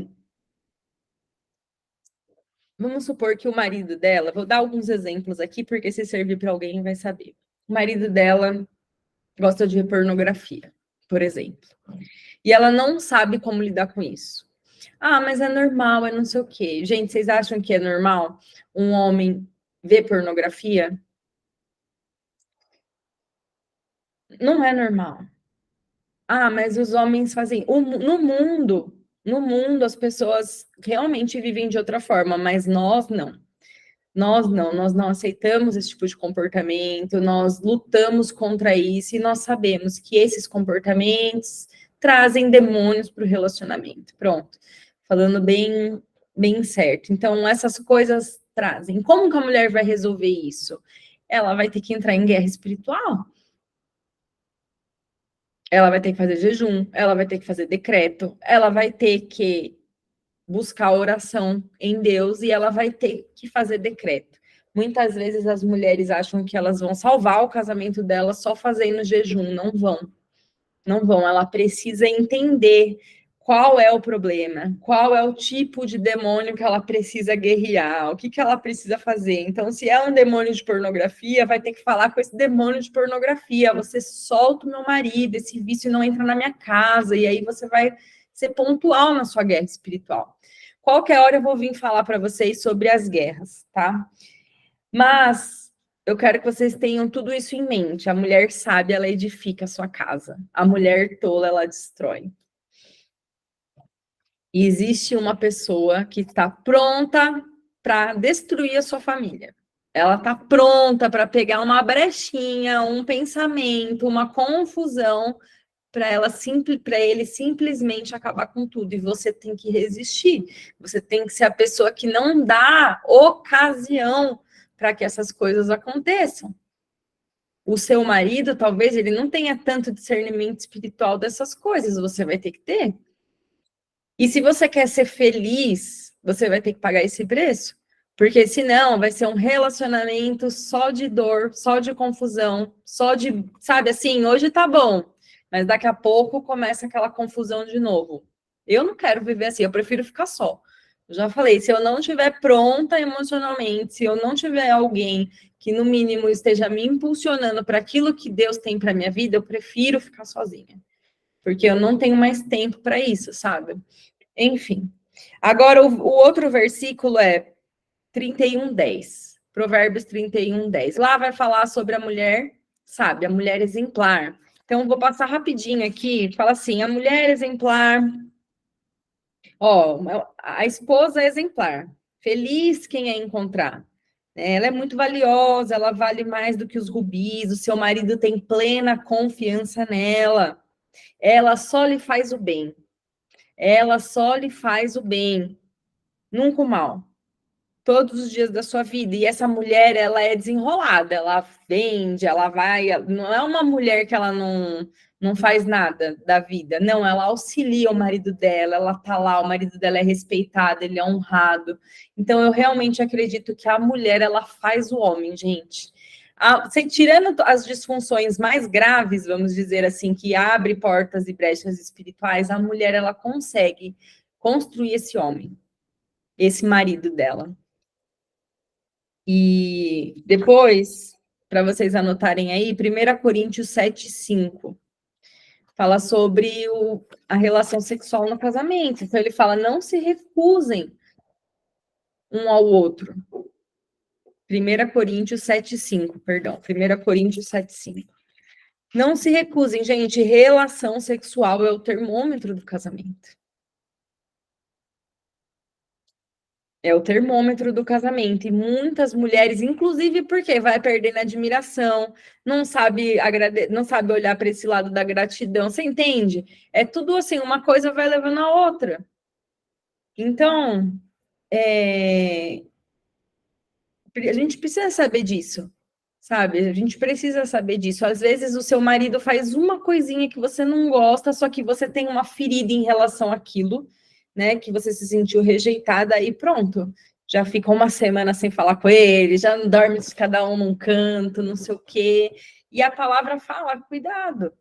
Vamos supor que o marido dela... Vou dar alguns exemplos aqui, porque se servir para alguém vai saber. O marido dela gosta de pornografia, por exemplo. E ela não sabe como lidar com isso. Mas é normal, é não sei o quê. Gente, vocês acham que é normal um homem ver pornografia? Não é normal. Mas os homens fazem. No mundo, as pessoas realmente vivem de outra forma, mas nós não. Nós não aceitamos esse tipo de comportamento, nós lutamos contra isso e nós sabemos que esses comportamentos trazem demônios para o relacionamento. Pronto, falando bem certo. Então, essas coisas trazem. Como que a mulher vai resolver isso? Ela vai ter que entrar em guerra espiritual. Ela vai ter que fazer jejum, ela vai ter que fazer decreto, ela vai ter que buscar oração em Deus e ela vai ter que fazer decreto. Muitas vezes as mulheres acham que elas vão salvar o casamento dela só fazendo jejum, não vão. Não vão, ela precisa entender qual é o problema, qual é o tipo de demônio que ela precisa guerrear, o que ela precisa fazer. Então, se é um demônio de pornografia, vai ter que falar com esse demônio de pornografia. Você solta o meu marido, esse vício não entra na minha casa, e aí você vai ser pontual na sua guerra espiritual. Qualquer hora eu vou vir falar para vocês sobre as guerras, tá? Mas eu quero que vocês tenham tudo isso em mente. A mulher sábia, ela edifica a sua casa. A mulher tola, ela destrói. E existe uma pessoa que está pronta para destruir a sua família. Ela está pronta para pegar uma brechinha, um pensamento, uma confusão para ele simplesmente acabar com tudo. E você tem que resistir. Você tem que ser a pessoa que não dá ocasião para que essas coisas aconteçam. O seu marido, talvez, ele não tenha tanto discernimento espiritual dessas coisas, você vai ter que ter. E se você quer ser feliz, você vai ter que pagar esse preço. Porque senão vai ser um relacionamento só de dor, só de confusão, só de, sabe assim, hoje tá bom, mas daqui a pouco começa aquela confusão de novo. Eu não quero viver assim, eu prefiro ficar só. Eu já falei, se eu não estiver pronta emocionalmente, se eu não tiver alguém que no mínimo esteja me impulsionando para aquilo que Deus tem para minha vida, eu prefiro ficar sozinha. Porque eu não tenho mais tempo para isso, sabe? Enfim. Agora, o outro versículo é 31:10. Provérbios 31:10. Lá vai falar sobre a mulher, sabe? A mulher exemplar. Então, vou passar rapidinho aqui. Fala assim, a mulher exemplar... a esposa é exemplar. Feliz quem a encontrar. Ela é muito valiosa, ela vale mais do que os rubis, o seu marido tem plena confiança nela. Ela só lhe faz o bem. Ela só lhe faz o bem, nunca o mal. Todos os dias da sua vida. E essa mulher, ela é desenrolada, ela vende, ela vai... Não é uma mulher que ela não faz nada da vida. Não, ela auxilia o marido dela, ela tá lá, o marido dela é respeitado, ele é honrado. Então, eu realmente acredito que a mulher, ela faz o homem, gente. Tirando as disfunções mais graves, vamos dizer assim, que abre portas e brechas espirituais, a mulher, ela consegue construir esse homem. esse marido dela. E depois, para vocês anotarem aí, 1 Coríntios 7:5 fala sobre a relação sexual no casamento. Então ele fala, não se recusem um ao outro. 1 Coríntios 7:5, perdão. 1 Coríntios 7:5. Não se recusem, gente. Relação sexual é o termômetro do casamento. É o termômetro do casamento. E muitas mulheres, inclusive porque vai perdendo admiração, não sabe não sabe olhar para esse lado da gratidão. Você entende? É tudo assim, uma coisa vai levando a outra. Então, a gente precisa saber disso, sabe? A gente precisa saber disso. Às vezes o seu marido faz uma coisinha que você não gosta, só que você tem uma ferida em relação àquilo, né? Que você se sentiu rejeitada e pronto. Já fica uma semana sem falar com ele, já dorme cada um num canto, não sei o quê. E a palavra fala: cuidado,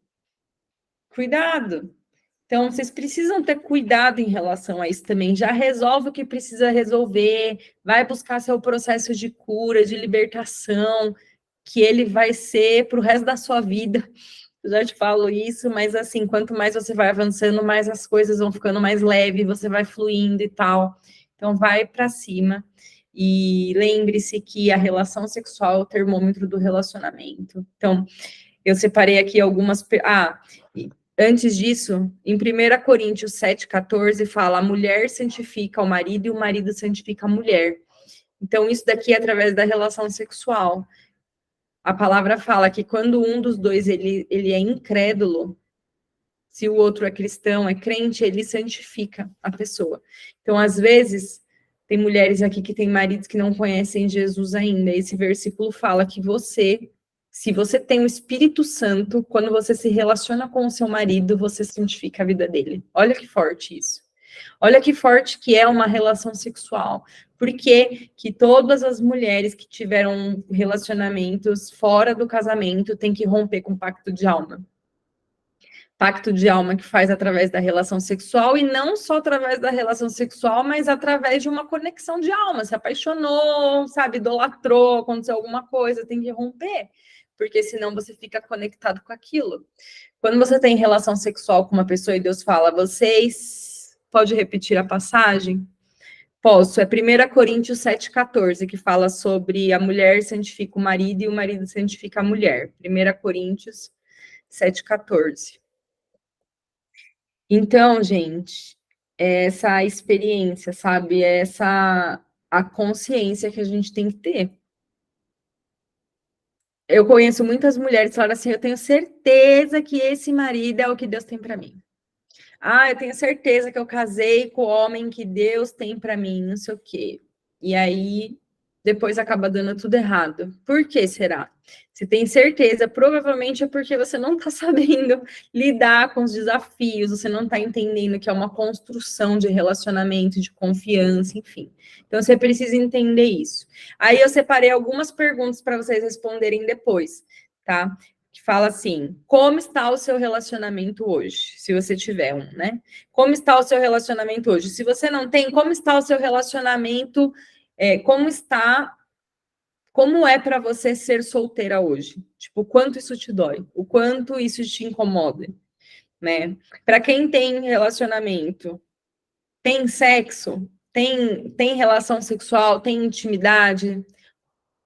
cuidado. Então, vocês precisam ter cuidado em relação a isso também. Já resolve o que precisa resolver, vai buscar seu processo de cura, de libertação, que ele vai ser para o resto da sua vida. Eu já te falo isso, mas assim, quanto mais você vai avançando, mais as coisas vão ficando mais leves, você vai fluindo e tal. Então, vai para cima. E lembre-se que a relação sexual é o termômetro do relacionamento. Então, eu separei aqui algumas. Antes disso, em 1 Coríntios 7,14, fala: a mulher santifica o marido e o marido santifica a mulher. Então, isso daqui é através da relação sexual. A palavra fala que quando um dos dois ele é incrédulo, se o outro é cristão, é crente, ele santifica a pessoa. Então, às vezes, tem mulheres aqui que têm maridos que não conhecem Jesus ainda. Esse versículo fala que se você tem o Espírito Santo, quando você se relaciona com o seu marido, você santifica a vida dele. Olha que forte isso. Olha que forte que é uma relação sexual. Por que todas as mulheres que tiveram relacionamentos fora do casamento têm que romper com o pacto de alma? Pacto de alma que faz através da relação sexual, e não só através da relação sexual, mas através de uma conexão de alma. Se apaixonou, sabe, idolatrou, aconteceu alguma coisa, tem que romper, porque senão você fica conectado com aquilo. Quando você tem relação sexual com uma pessoa e Deus fala, vocês... Pode repetir a passagem? Posso. É 1 Coríntios 7,14, que fala sobre a mulher santifica o marido e o marido santifica a mulher. 1 Coríntios 7,14. Então, gente, essa experiência, sabe? A consciência que a gente tem que ter. Eu conheço muitas mulheres que falaram assim: eu tenho certeza que esse marido é o que Deus tem para mim. Ah, eu tenho certeza que eu casei com o homem que Deus tem para mim, não sei o quê. E aí, depois acaba dando tudo errado. Por que será? Se tem certeza, provavelmente é porque você não está sabendo lidar com os desafios, você não está entendendo que é uma construção de relacionamento, de confiança, enfim. Então, você precisa entender isso. Aí, eu separei algumas perguntas para vocês responderem depois, tá? Que fala assim: como está o seu relacionamento hoje? Se você tiver um, né? Como está o seu relacionamento hoje? Se você não tem, como está o seu relacionamento? Como é para você ser solteira hoje? Tipo, o quanto isso te dói? O quanto isso te incomoda, né? Para quem tem relacionamento, tem sexo, tem relação sexual, tem intimidade,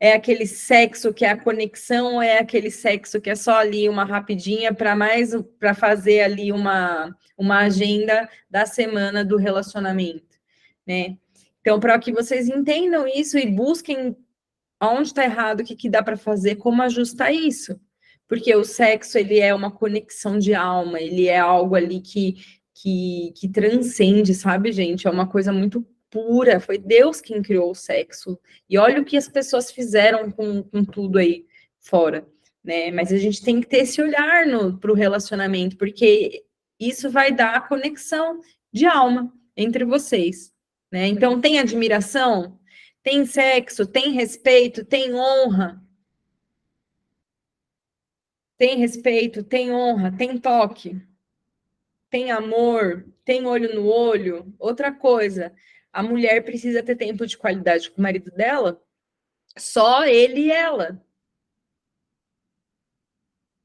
é aquele sexo que é a conexão, ou é aquele sexo que é só ali uma rapidinha para fazer ali uma agenda da semana do relacionamento, né? Então, para que vocês entendam isso e busquem onde está errado, o que dá para fazer, como ajustar isso. Porque o sexo, ele é uma conexão de alma, ele é algo ali que transcende, sabe, gente? É uma coisa muito pura, foi Deus quem criou o sexo. E olha o que as pessoas fizeram com tudo aí fora, né? Mas a gente tem que ter esse olhar para o relacionamento, porque isso vai dar a conexão de alma entre vocês, né? Então, tem admiração, tem sexo, tem respeito, tem honra. Tem respeito, tem honra, tem toque, tem amor, tem olho no olho. Outra coisa, A mulher precisa ter tempo de qualidade com o marido dela, só ele e ela.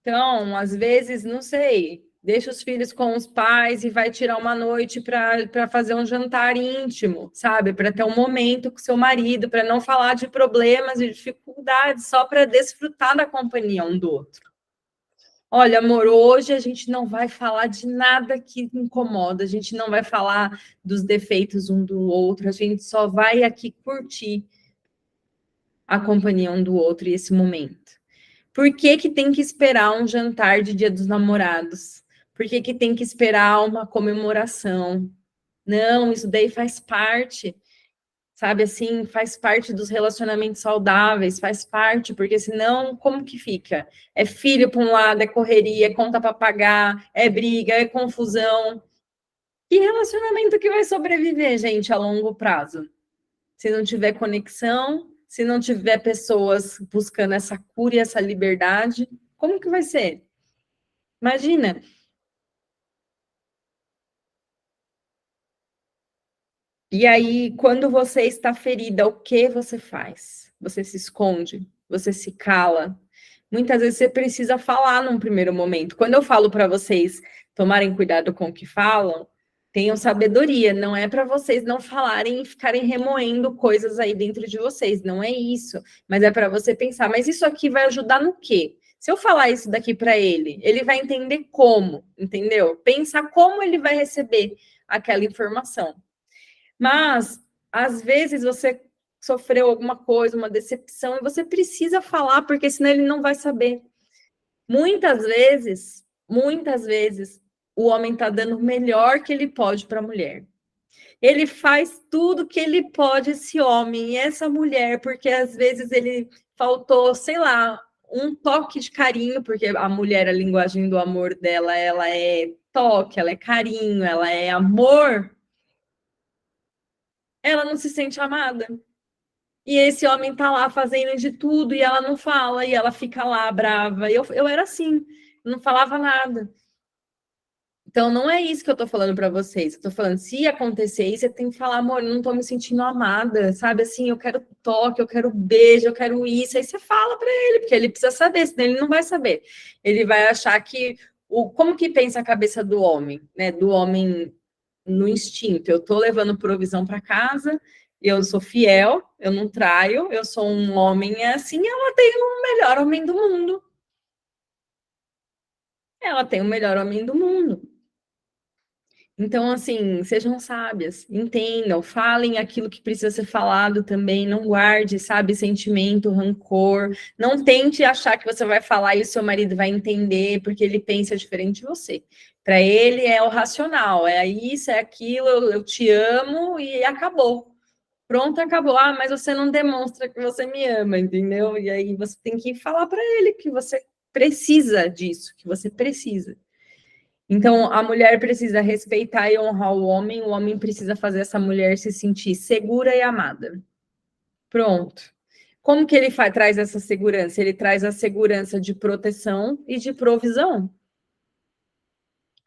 Então, às vezes, não sei, deixa os filhos com os pais e vai tirar uma noite para fazer um jantar íntimo, sabe? Para ter um momento com seu marido, para não falar de problemas e dificuldades, só para desfrutar da companhia um do outro. Olha, amor, hoje a gente não vai falar de nada que incomoda, a gente não vai falar dos defeitos um do outro, a gente só vai aqui curtir a companhia um do outro e esse momento. Por que que tem que esperar um jantar de Dia dos Namorados? Por que que tem que esperar uma comemoração? Não, isso daí faz parte, sabe assim, faz parte dos relacionamentos saudáveis, faz parte, porque senão, como que fica? É filho para um lado, é correria, é conta para pagar, é briga, é confusão. Que relacionamento que vai sobreviver, gente, a longo prazo? Se não tiver conexão, se não tiver pessoas buscando essa cura e essa liberdade, como que vai ser? Imagina. E aí, quando você está ferida, o que você faz? Você se esconde? Você se cala? Muitas vezes você precisa falar num primeiro momento. Quando eu falo para vocês tomarem cuidado com o que falam, tenham sabedoria. Não é para vocês não falarem e ficarem remoendo coisas aí dentro de vocês. Não é isso. Mas é para você pensar, mas isso aqui vai ajudar no quê? Se eu falar isso daqui para ele vai entender como, entendeu? Pensar como ele vai receber aquela informação. Mas, às vezes, você sofreu alguma coisa, uma decepção, e você precisa falar, porque senão ele não vai saber. Muitas vezes, o homem está dando o melhor que ele pode para a mulher. Ele faz tudo que ele pode, esse homem, e essa mulher, porque às vezes ele faltou, sei lá, um toque de carinho, porque a mulher, a linguagem do amor dela, ela é toque, ela é carinho, ela é amor. Ela não se sente amada. E esse homem tá lá fazendo de tudo e ela não fala, e ela fica lá brava. Eu era assim, não falava nada. Então, não é isso que eu tô falando para vocês. Eu tô falando, se acontecer isso, você tem que falar, amor, eu não tô me sentindo amada, sabe? Assim, eu quero toque, eu quero beijo, eu quero isso. Aí você fala para ele, porque ele precisa saber, senão ele não vai saber. Ele vai achar que. Como que pensa a cabeça do homem, né? Do homem no instinto. Eu tô levando provisão para casa, eu sou fiel, eu não traio, eu sou um homem assim, ela tem o melhor homem do mundo. Ela tem o melhor homem do mundo. Então, assim, sejam sábias, entendam, falem aquilo que precisa ser falado também, não guarde, sabe, sentimento, rancor, não tente achar que você vai falar e o seu marido vai entender, porque ele pensa diferente de você. Para ele é o racional, é isso, é aquilo, eu te amo e acabou. Pronto, acabou. Ah, mas você não demonstra que você me ama, entendeu? E aí você tem que falar para ele que você precisa disso, que você precisa. Então, a mulher precisa respeitar e honrar o homem precisa fazer essa mulher se sentir segura e amada. Pronto. Como que ele traz essa segurança? Ele traz a segurança de proteção e de provisão.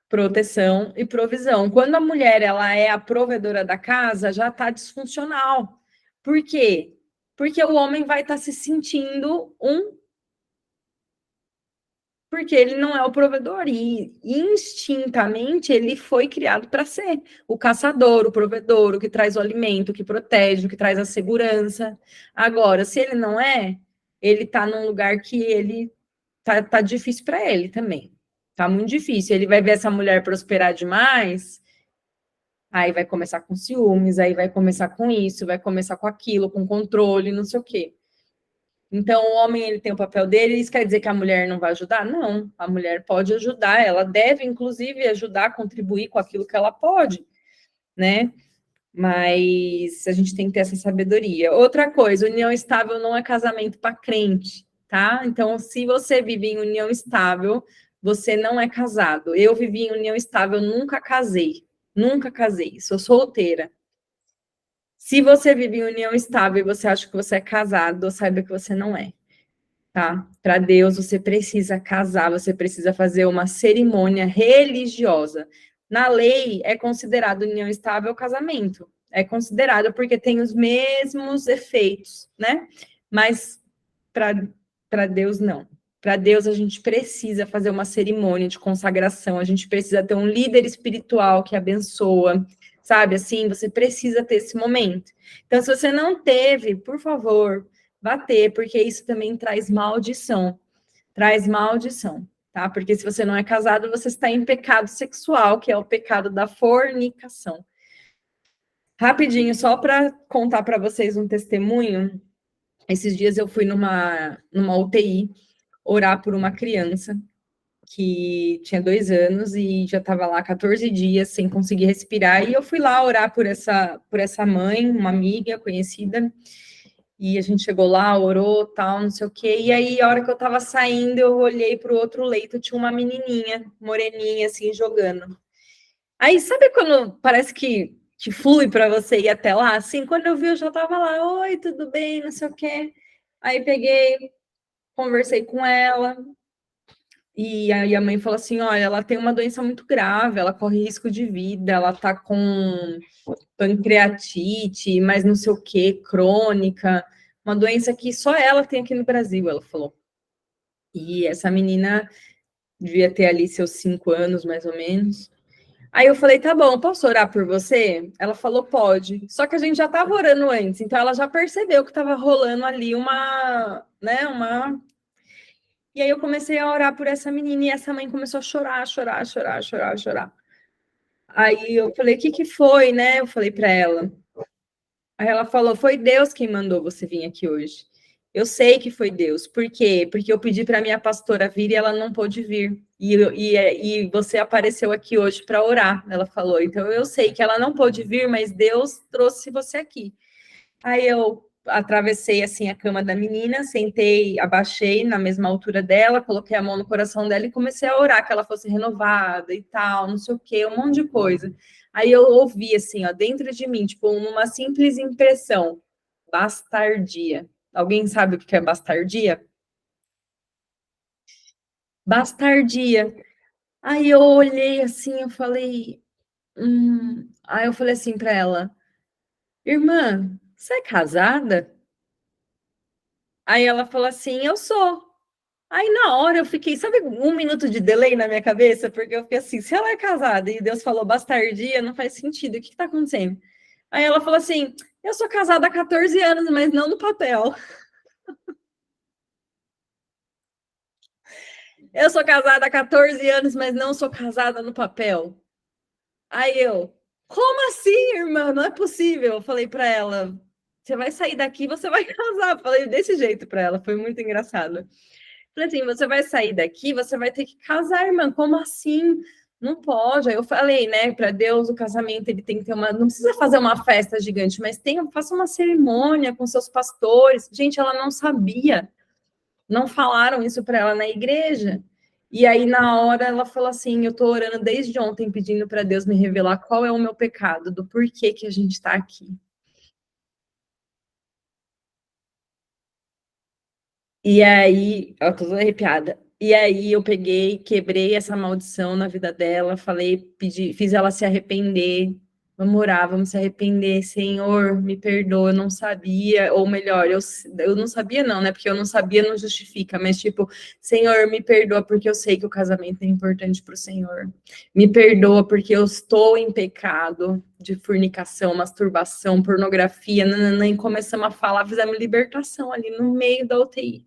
Proteção e provisão. Quando a mulher ela é a provedora da casa, já está disfuncional. Por quê? Porque o homem vai estar se sentindo porque ele não é o provedor e instintamente ele foi criado para ser o caçador, o provedor, o que traz o alimento, o que protege, o que traz a segurança. Agora, se ele não é, ele está num lugar que ele tá difícil para ele também. Tá muito difícil. Ele vai ver essa mulher prosperar demais, aí vai começar com ciúmes, aí vai começar com isso, vai começar com aquilo, com controle, não sei o quê. Então, o homem ele tem o papel dele, isso quer dizer que a mulher não vai ajudar? Não, a mulher pode ajudar, ela deve, inclusive, ajudar, contribuir com aquilo que ela pode, né? Mas a gente tem que ter essa sabedoria. Outra coisa, união estável não é casamento para crente, tá? Então, se você vive em união estável, você não é casado. Eu vivi em união estável, nunca casei, sou solteira. Se você vive em união estável e você acha que você é casado, saiba que você não é, tá? Para Deus, você precisa casar, você precisa fazer uma cerimônia religiosa. Na lei, é considerado união estável casamento. é considerado porque tem os mesmos efeitos, né? Mas para Deus, não. Para Deus, a gente precisa fazer uma cerimônia de consagração, a gente precisa ter um líder espiritual que abençoa, sabe? Assim, você precisa ter esse momento. Então, se você não teve, por favor, vá ter, porque isso também traz maldição. Traz maldição, tá? Porque se você não é casado, você está em pecado sexual, que é o pecado da fornicação. Rapidinho, só para contar para vocês um testemunho. Esses dias eu fui numa UTI orar por uma criança que tinha 2 anos e já estava lá 14 dias sem conseguir respirar. E eu fui lá orar por essa mãe, uma amiga conhecida. E a gente chegou lá, orou, tal, não sei o quê. E aí, a hora que eu tava saindo, eu olhei para o outro leito, tinha uma menininha, moreninha, assim, jogando. Aí, sabe quando parece que flui para você ir até lá? Assim, quando eu vi, eu já tava lá, oi, tudo bem, não sei o quê. Aí peguei, conversei com ela, e aí a mãe falou assim: olha, ela tem uma doença muito grave, ela corre risco de vida, ela tá com pancreatite, mas não sei o que, crônica, uma doença que só ela tem aqui no Brasil, ela falou. E essa menina devia ter ali seus 5 anos, mais ou menos. Aí eu falei, tá bom, posso orar por você? Ela falou, pode. Só que a gente já estava orando antes, então ela já percebeu que estava rolando ali uma. E aí eu comecei a orar por essa menina e essa mãe começou a chorar, chorar, chorar, chorar, chorar. Aí eu falei, o que foi, né? Eu falei para ela. Aí ela falou, foi Deus quem mandou você vir aqui hoje. Eu sei que foi Deus. Por quê? Porque eu pedi para minha pastora vir e ela não pôde vir. E você apareceu aqui hoje para orar, ela falou. Então eu sei que ela não pôde vir, mas Deus trouxe você aqui. Aí eu atravessei assim a cama da menina, sentei, abaixei na mesma altura dela, coloquei a mão no coração dela e comecei a orar que ela fosse renovada e tal, não sei o quê, um monte de coisa. Aí eu ouvi assim, ó, dentro de mim, tipo, uma simples impressão, bastardia. Alguém sabe o que é bastardia? Bastardia. Aí eu olhei assim, eu falei, Aí eu falei assim para ela, irmã, você é casada? Aí ela falou assim, eu sou. Aí na hora eu fiquei, sabe, 1 minuto de delay na minha cabeça, porque eu fiquei assim, se ela é casada e Deus falou bastardia, não faz sentido, o que está acontecendo? Aí ela falou assim, eu sou casada há 14 anos, mas não no papel. Eu sou casada há 14 anos, mas não sou casada no papel. Aí eu, como assim, irmã? Não é possível. Eu falei para ela, você vai sair daqui, você vai casar. Eu falei desse jeito para ela, foi muito engraçado. Falei assim, você vai sair daqui, você vai ter que casar, irmã. Como assim? Não pode. Aí eu falei, né, para Deus, o casamento ele tem que ter uma. Não precisa fazer uma festa gigante, mas faça uma cerimônia com seus pastores. Gente, ela não sabia. Não falaram isso para ela na igreja. E aí, na hora, ela falou assim: eu tô orando desde ontem pedindo para Deus me revelar qual é o meu pecado, do porquê que a gente está aqui. E aí, eu tô toda arrepiada. E aí eu peguei, quebrei essa maldição na vida dela, falei, fiz ela se arrepender. Vamos orar, vamos se arrepender, Senhor, me perdoa, eu não sabia, ou melhor, eu não sabia não, né, porque eu não sabia não justifica, mas tipo, Senhor, me perdoa porque eu sei que o casamento é importante para o Senhor, me perdoa porque eu estou em pecado de fornicação, masturbação, pornografia, nananã, e começamos a falar, fizemos libertação ali no meio da UTI.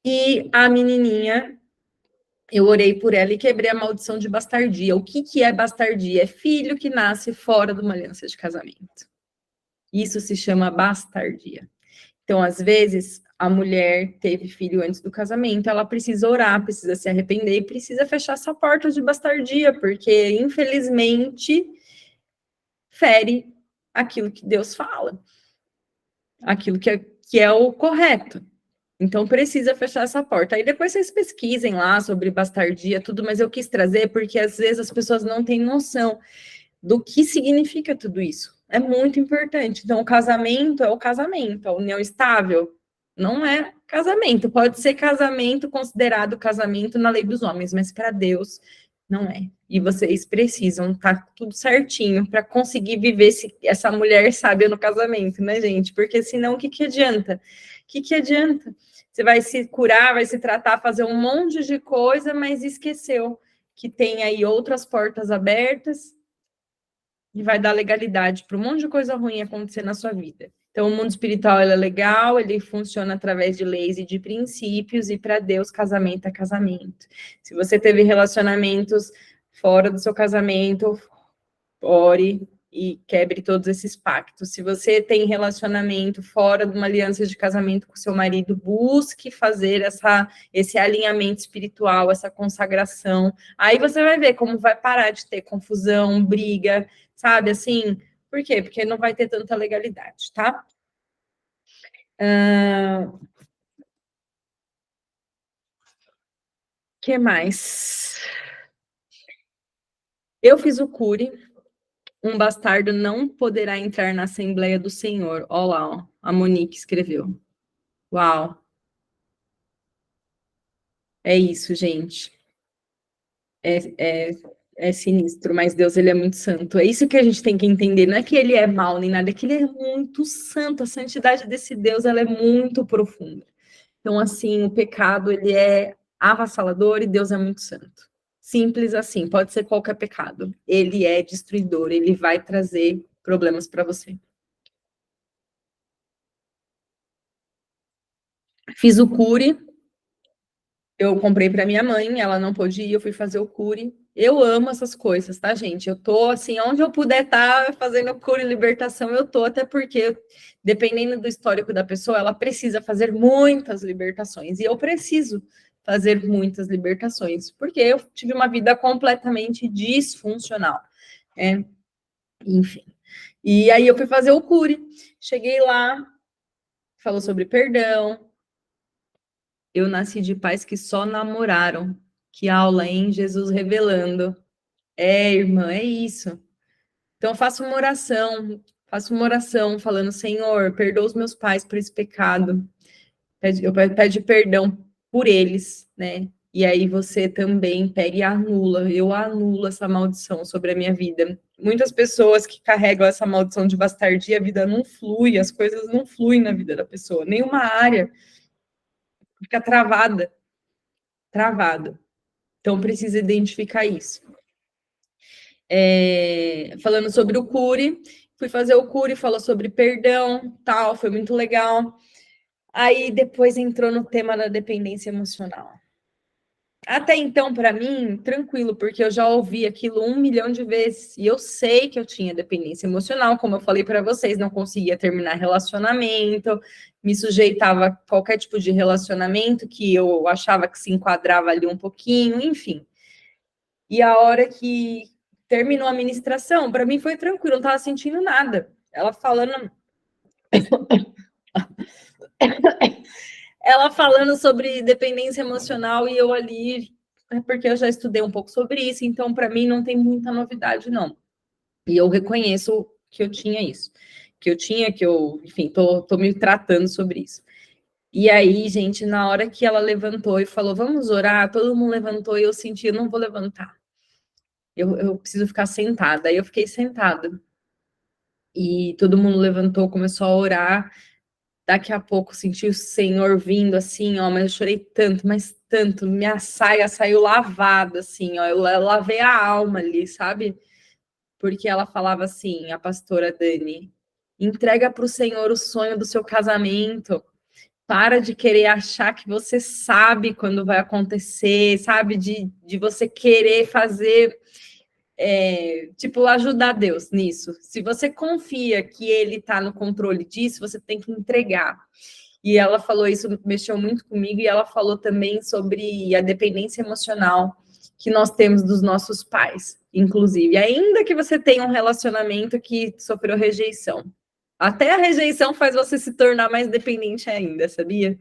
E a menininha, eu orei por ela e quebrei a maldição de bastardia. O que é bastardia? É filho que nasce fora de uma aliança de casamento. Isso se chama bastardia. Então, às vezes, a mulher teve filho antes do casamento, ela precisa orar, precisa se arrepender e precisa fechar essa porta de bastardia, porque, infelizmente, fere aquilo que Deus fala, aquilo que é o correto. Então, precisa fechar essa porta. Aí depois vocês pesquisem lá sobre bastardia, tudo, mas eu quis trazer porque às vezes as pessoas não têm noção do que significa tudo isso. É muito importante. Então, o casamento é o casamento, a união estável não é casamento. Pode ser casamento considerado casamento na lei dos homens, mas para Deus Não é. E vocês precisam estar tudo certinho para conseguir viver essa mulher sábia no casamento, né, gente? Porque senão, o que adianta? O que adianta? Você vai se curar, vai se tratar, fazer um monte de coisa, mas esqueceu que tem aí outras portas abertas e vai dar legalidade para um monte de coisa ruim acontecer na sua vida. Então, o mundo espiritual ele é legal, ele funciona através de leis e de princípios, e para Deus, casamento é casamento. Se você teve relacionamentos fora do seu casamento, ore e quebre todos esses pactos. Se você tem relacionamento fora de uma aliança de casamento com seu marido, busque fazer esse alinhamento espiritual, essa consagração. Aí você vai ver como vai parar de ter confusão, briga, sabe, assim... Por quê? Porque não vai ter tanta legalidade, tá? Que mais? Eu fiz o cure. Um bastardo não poderá entrar na Assembleia do Senhor. Olha lá, ó, a Monique escreveu. Uau. É isso, gente. É sinistro, mas Deus, ele é muito santo. É isso que a gente tem que entender. Não é que ele é mau nem nada, é que ele é muito santo. A santidade desse Deus, ela é muito profunda. Então, assim, o pecado, ele é avassalador e Deus é muito santo. Simples assim, pode ser qualquer pecado. Ele é destruidor, ele vai trazer problemas para você. Fiz o cure. Eu comprei para minha mãe, ela não pôde ir, eu fui fazer o cure. Eu amo essas coisas, tá, gente? Eu tô, assim, onde eu puder estar fazendo cure e libertação, eu tô, até porque, dependendo do histórico da pessoa, ela precisa fazer muitas libertações, e eu preciso fazer muitas libertações, porque eu tive uma vida completamente disfuncional, enfim. E aí eu fui fazer o cure, cheguei lá, falou sobre perdão. Eu nasci de pais que só namoraram. Que aula, hein? Jesus revelando. É, irmã, é isso. Então, faça uma oração falando, Senhor, perdoa os meus pais por esse pecado. Eu pede perdão por eles, né? E aí você também pega e anula. Eu anulo essa maldição sobre a minha vida. Muitas pessoas que carregam essa maldição de bastardia, a vida não flui, as coisas não fluem na vida da pessoa. Nenhuma área fica travado. Então, precisa identificar isso. Falando sobre o cure, fui fazer o cure, falou sobre perdão, tal, foi muito legal. Aí, depois entrou no tema da dependência emocional. Até então, para mim, tranquilo, porque eu já ouvi aquilo 1 milhão de vezes, e eu sei que eu tinha dependência emocional, como eu falei para vocês, não conseguia terminar relacionamento, me sujeitava a qualquer tipo de relacionamento que eu achava que se enquadrava ali um pouquinho, enfim. E a hora que terminou a ministração, para mim foi tranquilo, não estava sentindo nada. Ela falando sobre dependência emocional e eu ali, porque eu já estudei um pouco sobre isso, então para mim não tem muita novidade, não. E eu reconheço que eu tinha isso, que eu, enfim, tô me tratando sobre isso. E aí, gente, na hora que ela levantou e falou, vamos orar, todo mundo levantou e eu senti, eu não vou levantar. Eu preciso ficar sentada. Aí eu fiquei sentada. E todo mundo levantou, começou a orar. Daqui a pouco senti o Senhor vindo assim, ó, mas eu chorei tanto, mas tanto. Minha saia saiu lavada, assim, ó. Eu lavei a alma ali, sabe? Porque ela falava assim, a pastora Dani, entrega para o Senhor o sonho do seu casamento. Para de querer achar que você sabe quando vai acontecer, sabe? De você querer fazer tipo, ajudar Deus nisso. Se você confia que Ele está no controle disso, você tem que entregar. E ela falou isso, mexeu muito comigo, e ela falou também sobre a dependência emocional que nós temos dos nossos pais, inclusive. Ainda que você tenha um relacionamento que sofreu rejeição. Até a rejeição faz você se tornar mais dependente ainda, sabia?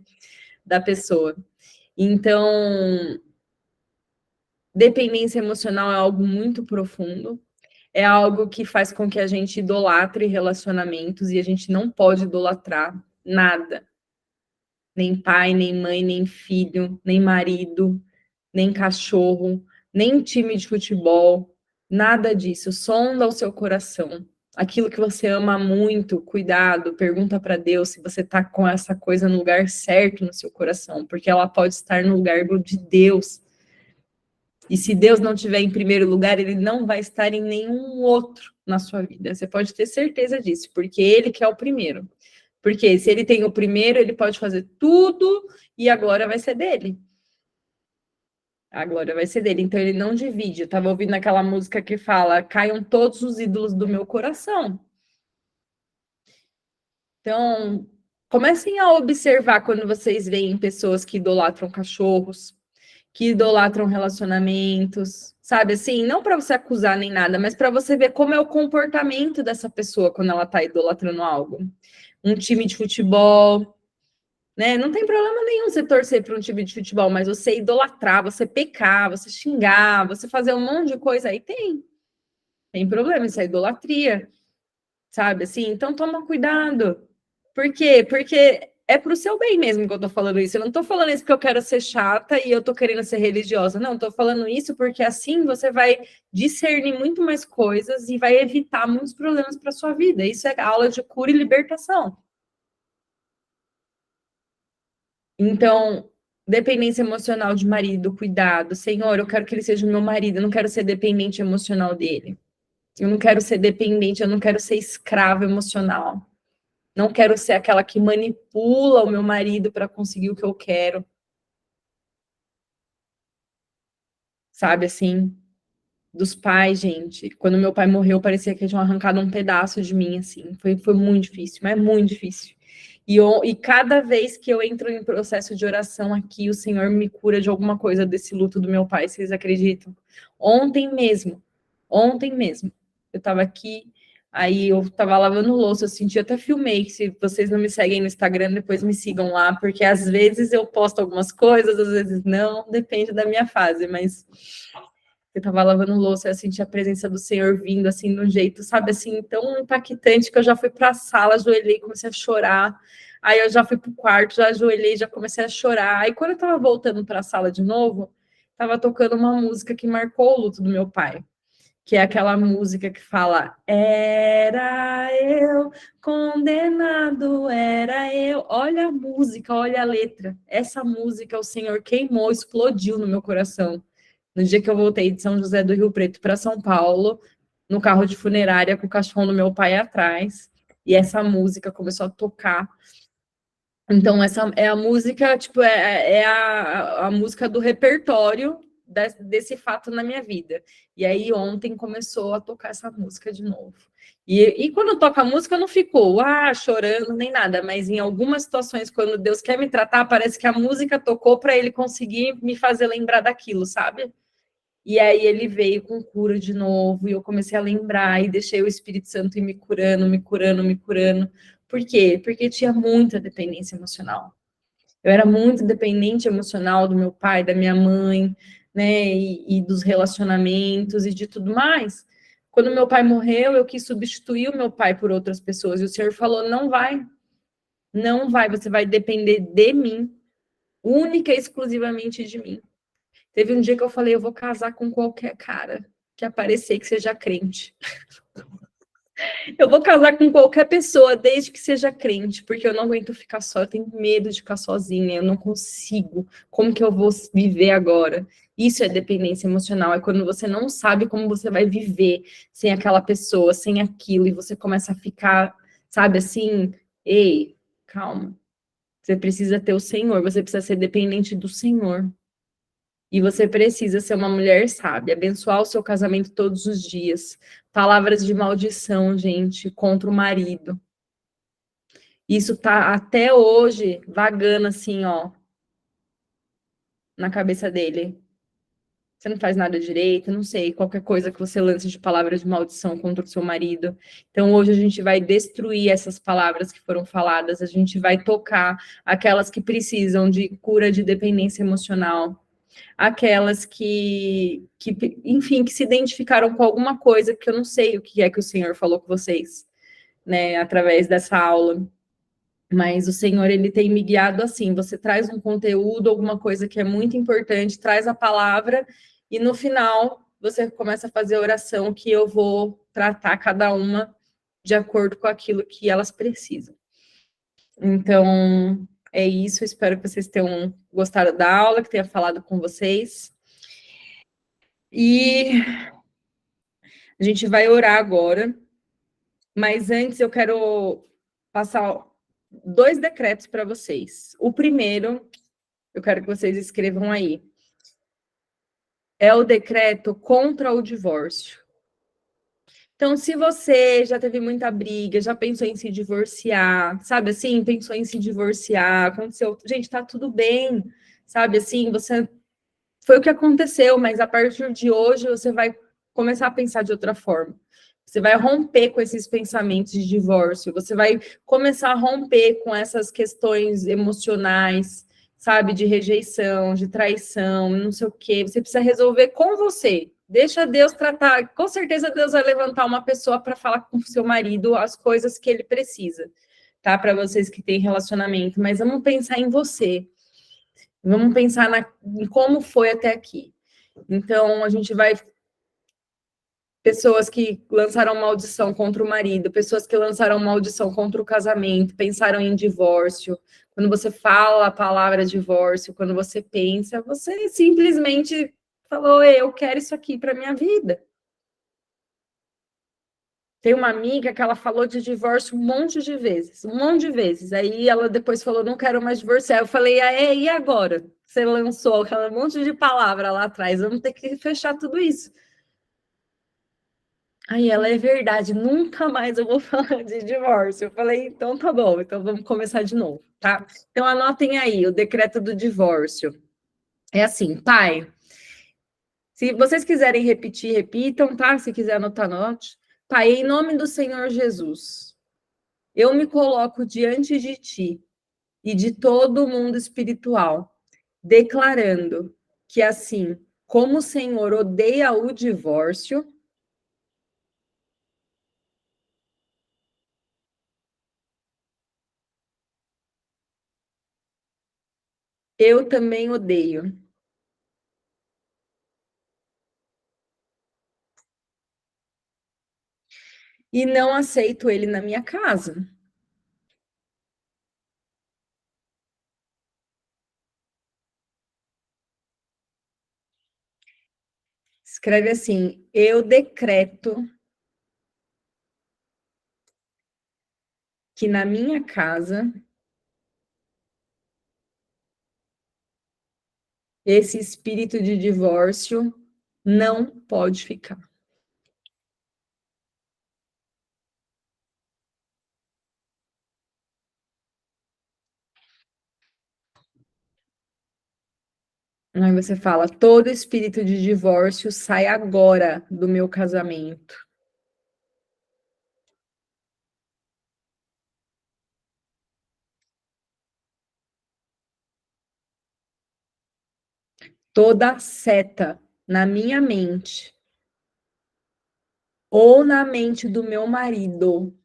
Da pessoa. Então, dependência emocional é algo muito profundo. É algo que faz com que a gente idolatre relacionamentos e a gente não pode idolatrar nada. Nem pai, nem mãe, nem filho, nem marido, nem cachorro. nem time de futebol, nada disso. Sonda o seu coração. Aquilo que você ama muito, cuidado, pergunta para Deus se você está com essa coisa no lugar certo no seu coração, porque ela pode estar no lugar de Deus. E se Deus não estiver em primeiro lugar, ele não vai estar em nenhum outro na sua vida. Você pode ter certeza disso, porque ele que é o primeiro. Porque se ele tem o primeiro, ele pode fazer tudo e a glória vai ser dele. A glória vai ser dele. Então ele não divide. Eu estava ouvindo aquela música que fala: caiam todos os ídolos do meu coração. Então, comecem a observar quando vocês veem pessoas que idolatram cachorros, que idolatram relacionamentos, sabe assim? Não para você acusar nem nada, mas para você ver como é o comportamento dessa pessoa quando ela está idolatrando algo. Um time de futebol, né? Não tem problema nenhum você torcer para um time de futebol, mas você idolatrar, você pecar, você xingar, você fazer um monte de coisa aí, tem problema, isso é idolatria, sabe assim? Então toma cuidado. Por quê? Porque é pro seu bem mesmo que eu tô falando isso. Eu não tô falando isso porque eu quero ser chata e eu tô querendo ser religiosa. Não, tô falando isso porque assim você vai discernir muito mais coisas e vai evitar muitos problemas para sua vida. Isso é aula de cura e libertação. Então, dependência emocional de marido, cuidado. Senhor, eu quero que ele seja o meu marido, eu não quero ser dependente emocional dele. Eu não quero ser dependente, eu não quero ser escrava emocional. Não quero ser aquela que manipula o meu marido para conseguir o que eu quero. Sabe assim? Dos pais, gente. Quando meu pai morreu, parecia que tinham arrancado um pedaço de mim, assim. Foi muito difícil, mas muito difícil. E cada vez que eu entro em processo de oração aqui, o Senhor me cura de alguma coisa desse luto do meu pai, vocês acreditam? Ontem mesmo, eu estava aqui, aí eu estava lavando louça, eu senti, eu até filmei, se vocês não me seguem no Instagram, depois me sigam lá, porque às vezes eu posto algumas coisas, às vezes não, depende da minha fase, mas eu tava lavando louça, eu senti a presença do Senhor vindo, assim, de um jeito, sabe, assim, tão impactante, que eu já fui para a sala, ajoelhei, comecei a chorar. Aí eu já fui pro quarto, já ajoelhei, já comecei a chorar. Aí quando eu tava voltando para a sala de novo, tava tocando uma música que marcou o luto do meu pai, que é aquela música que fala: era eu condenado, era eu. Olha a música, olha a letra. Essa música o Senhor queimou, explodiu no meu coração. No dia que eu voltei de São José do Rio Preto para São Paulo, no carro de funerária com o caixão do meu pai atrás, e essa música começou a tocar. Então, essa é a música, tipo, é a música do repertório desse fato na minha vida. E aí, ontem começou a tocar essa música de novo. E quando toca a música, eu não fico chorando nem nada, mas em algumas situações, quando Deus quer me tratar, parece que a música tocou para ele conseguir me fazer lembrar daquilo, sabe? E aí ele veio com cura de novo, e eu comecei a lembrar, e deixei o Espírito Santo ir me curando, me curando, me curando. Por quê? Porque tinha muita dependência emocional. Eu era muito dependente emocional do meu pai, da minha mãe, né, e dos relacionamentos e de tudo mais. Quando meu pai morreu, eu quis substituir o meu pai por outras pessoas, e o Senhor falou: não vai, você vai depender de mim, única e exclusivamente de mim. Teve um dia que eu falei: eu vou casar com qualquer cara que aparecer que seja crente. Eu vou casar com qualquer pessoa, desde que seja crente, porque eu não aguento ficar só, eu tenho medo de ficar sozinha, eu não consigo. Como que eu vou viver agora? Isso é dependência emocional, é quando você não sabe como você vai viver sem aquela pessoa, sem aquilo, e você começa a ficar, sabe, assim, ei, calma. Você precisa ter o Senhor, você precisa ser dependente do Senhor. E você precisa ser uma mulher sábia, abençoar o seu casamento todos os dias. Palavras de maldição, gente, contra o marido. Isso tá até hoje vagando assim, ó, na cabeça dele. Você não faz nada direito, não sei, qualquer coisa que você lance de palavras de maldição contra o seu marido. Então, hoje a gente vai destruir essas palavras que foram faladas, a gente vai tocar aquelas que precisam de cura de dependência emocional, aquelas enfim, que se identificaram com alguma coisa que eu não sei o que é que o Senhor falou com vocês, né, através dessa aula. Mas o Senhor, ele tem me guiado assim, você traz um conteúdo, alguma coisa que é muito importante, traz a palavra, e no final você começa a fazer a oração que eu vou tratar cada uma de acordo com aquilo que elas precisam. Então, é isso. Espero que vocês tenham gostado da aula, que tenha falado com vocês. E a gente vai orar agora, mas antes eu quero passar 2 decretos para vocês. O primeiro, eu quero que vocês escrevam aí. É o decreto contra o divórcio. Então, se você já teve muita briga, já pensou em se divorciar, sabe assim, pensou em se divorciar, aconteceu, gente, tá tudo bem, sabe assim, você foi o que aconteceu, mas a partir de hoje você vai começar a pensar de outra forma. Você vai romper com esses pensamentos de divórcio, você vai começar a romper com essas questões emocionais, sabe, de rejeição, de traição, não sei o quê. Você precisa resolver com você. Deixa Deus tratar. Com certeza Deus vai levantar uma pessoa para falar com o seu marido as coisas que ele precisa, tá? Para vocês que têm relacionamento, mas vamos pensar em você. Vamos pensar em como foi até aqui. Então, a gente vai. Pessoas que lançaram maldição contra o marido, pessoas que lançaram maldição contra o casamento, pensaram em divórcio. Quando você fala a palavra divórcio, quando você pensa, você simplesmente falou: eu quero isso aqui para minha vida. Tem uma amiga que ela falou de divórcio um monte de vezes, um monte de vezes. Aí ela depois falou, não quero mais divorciar. Eu falei, e agora? Você lançou aquela monte de palavra lá atrás, vamos ter que fechar tudo isso. Aí ela, é verdade, nunca mais eu vou falar de divórcio. Eu falei, então tá bom, então vamos começar de novo, tá? Então anotem aí o decreto do divórcio. É assim, pai, se vocês quiserem repetir, repitam, tá? Se quiser anotar, anote. Pai, em nome do Senhor Jesus, eu me coloco diante de ti e de todo o mundo espiritual, declarando que assim como o Senhor odeia o divórcio, eu também odeio. E não aceito ele na minha casa. Escreve assim: eu decreto que na minha casa esse espírito de divórcio não pode ficar. Aí você fala: todo espírito de divórcio sai agora do meu casamento. Toda seta na minha mente ou na mente do meu marido,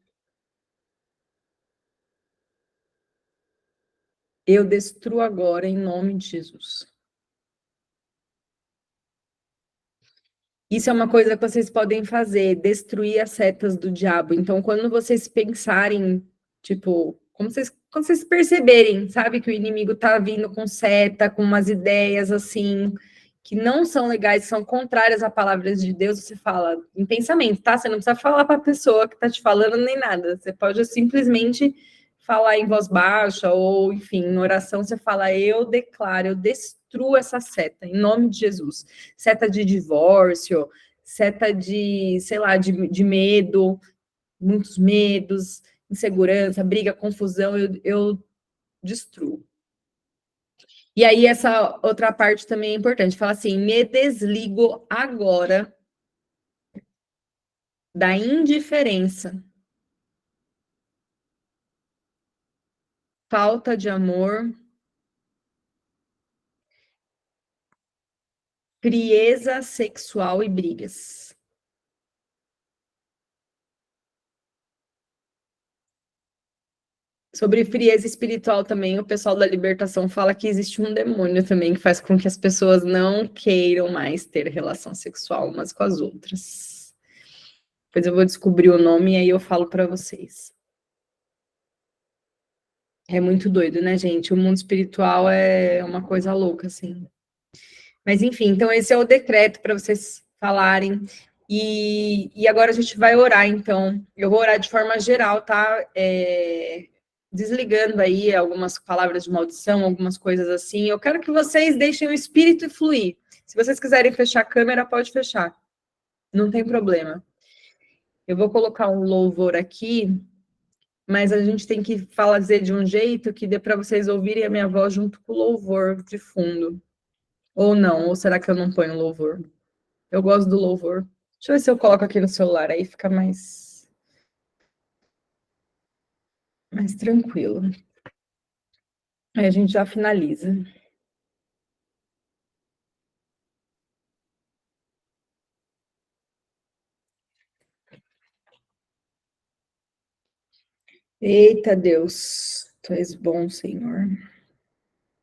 eu destruo agora em nome de Jesus. Isso é uma coisa que vocês podem fazer, destruir as setas do diabo. Então, quando vocês pensarem, tipo, quando vocês perceberem, sabe, que o inimigo tá vindo com seta, com umas ideias assim, que não são legais, que são contrárias à palavra de Deus, você fala em pensamento, tá? Você não precisa falar para a pessoa que tá te falando nem nada. Você pode simplesmente falar em voz baixa, ou, enfim, em oração, você fala, eu declaro, eu destruo essa seta, em nome de Jesus. Seta de divórcio, seta de, sei lá, de medo, muitos medos, insegurança, briga, confusão, eu destruo. E aí, essa outra parte também é importante, fala assim, me desligo agora da indiferença, falta de amor, frieza sexual e brigas. Sobre frieza espiritual também, o pessoal da libertação fala que existe um demônio também que faz com que as pessoas não queiram mais ter relação sexual umas com as outras. Depois eu vou descobrir o nome e aí eu falo para vocês. É muito doido, né, gente? O mundo espiritual é uma coisa louca, assim. Mas enfim, então esse é o decreto para vocês falarem. E agora a gente vai orar, então. Eu vou orar de forma geral, tá? Desligando aí algumas palavras de maldição, algumas coisas assim. Eu quero que vocês deixem o espírito fluir. Se vocês quiserem fechar a câmera, pode fechar. Não tem problema. Eu vou colocar um louvor aqui, mas a gente tem que fazer de um jeito que dê para vocês ouvirem a minha voz junto com o louvor de fundo. Ou não, ou será que eu não ponho louvor? Eu gosto do louvor. Deixa eu ver se eu coloco aqui no celular, aí fica mais tranquilo. Aí a gente já finaliza. Eita Deus, tu és bom, Senhor.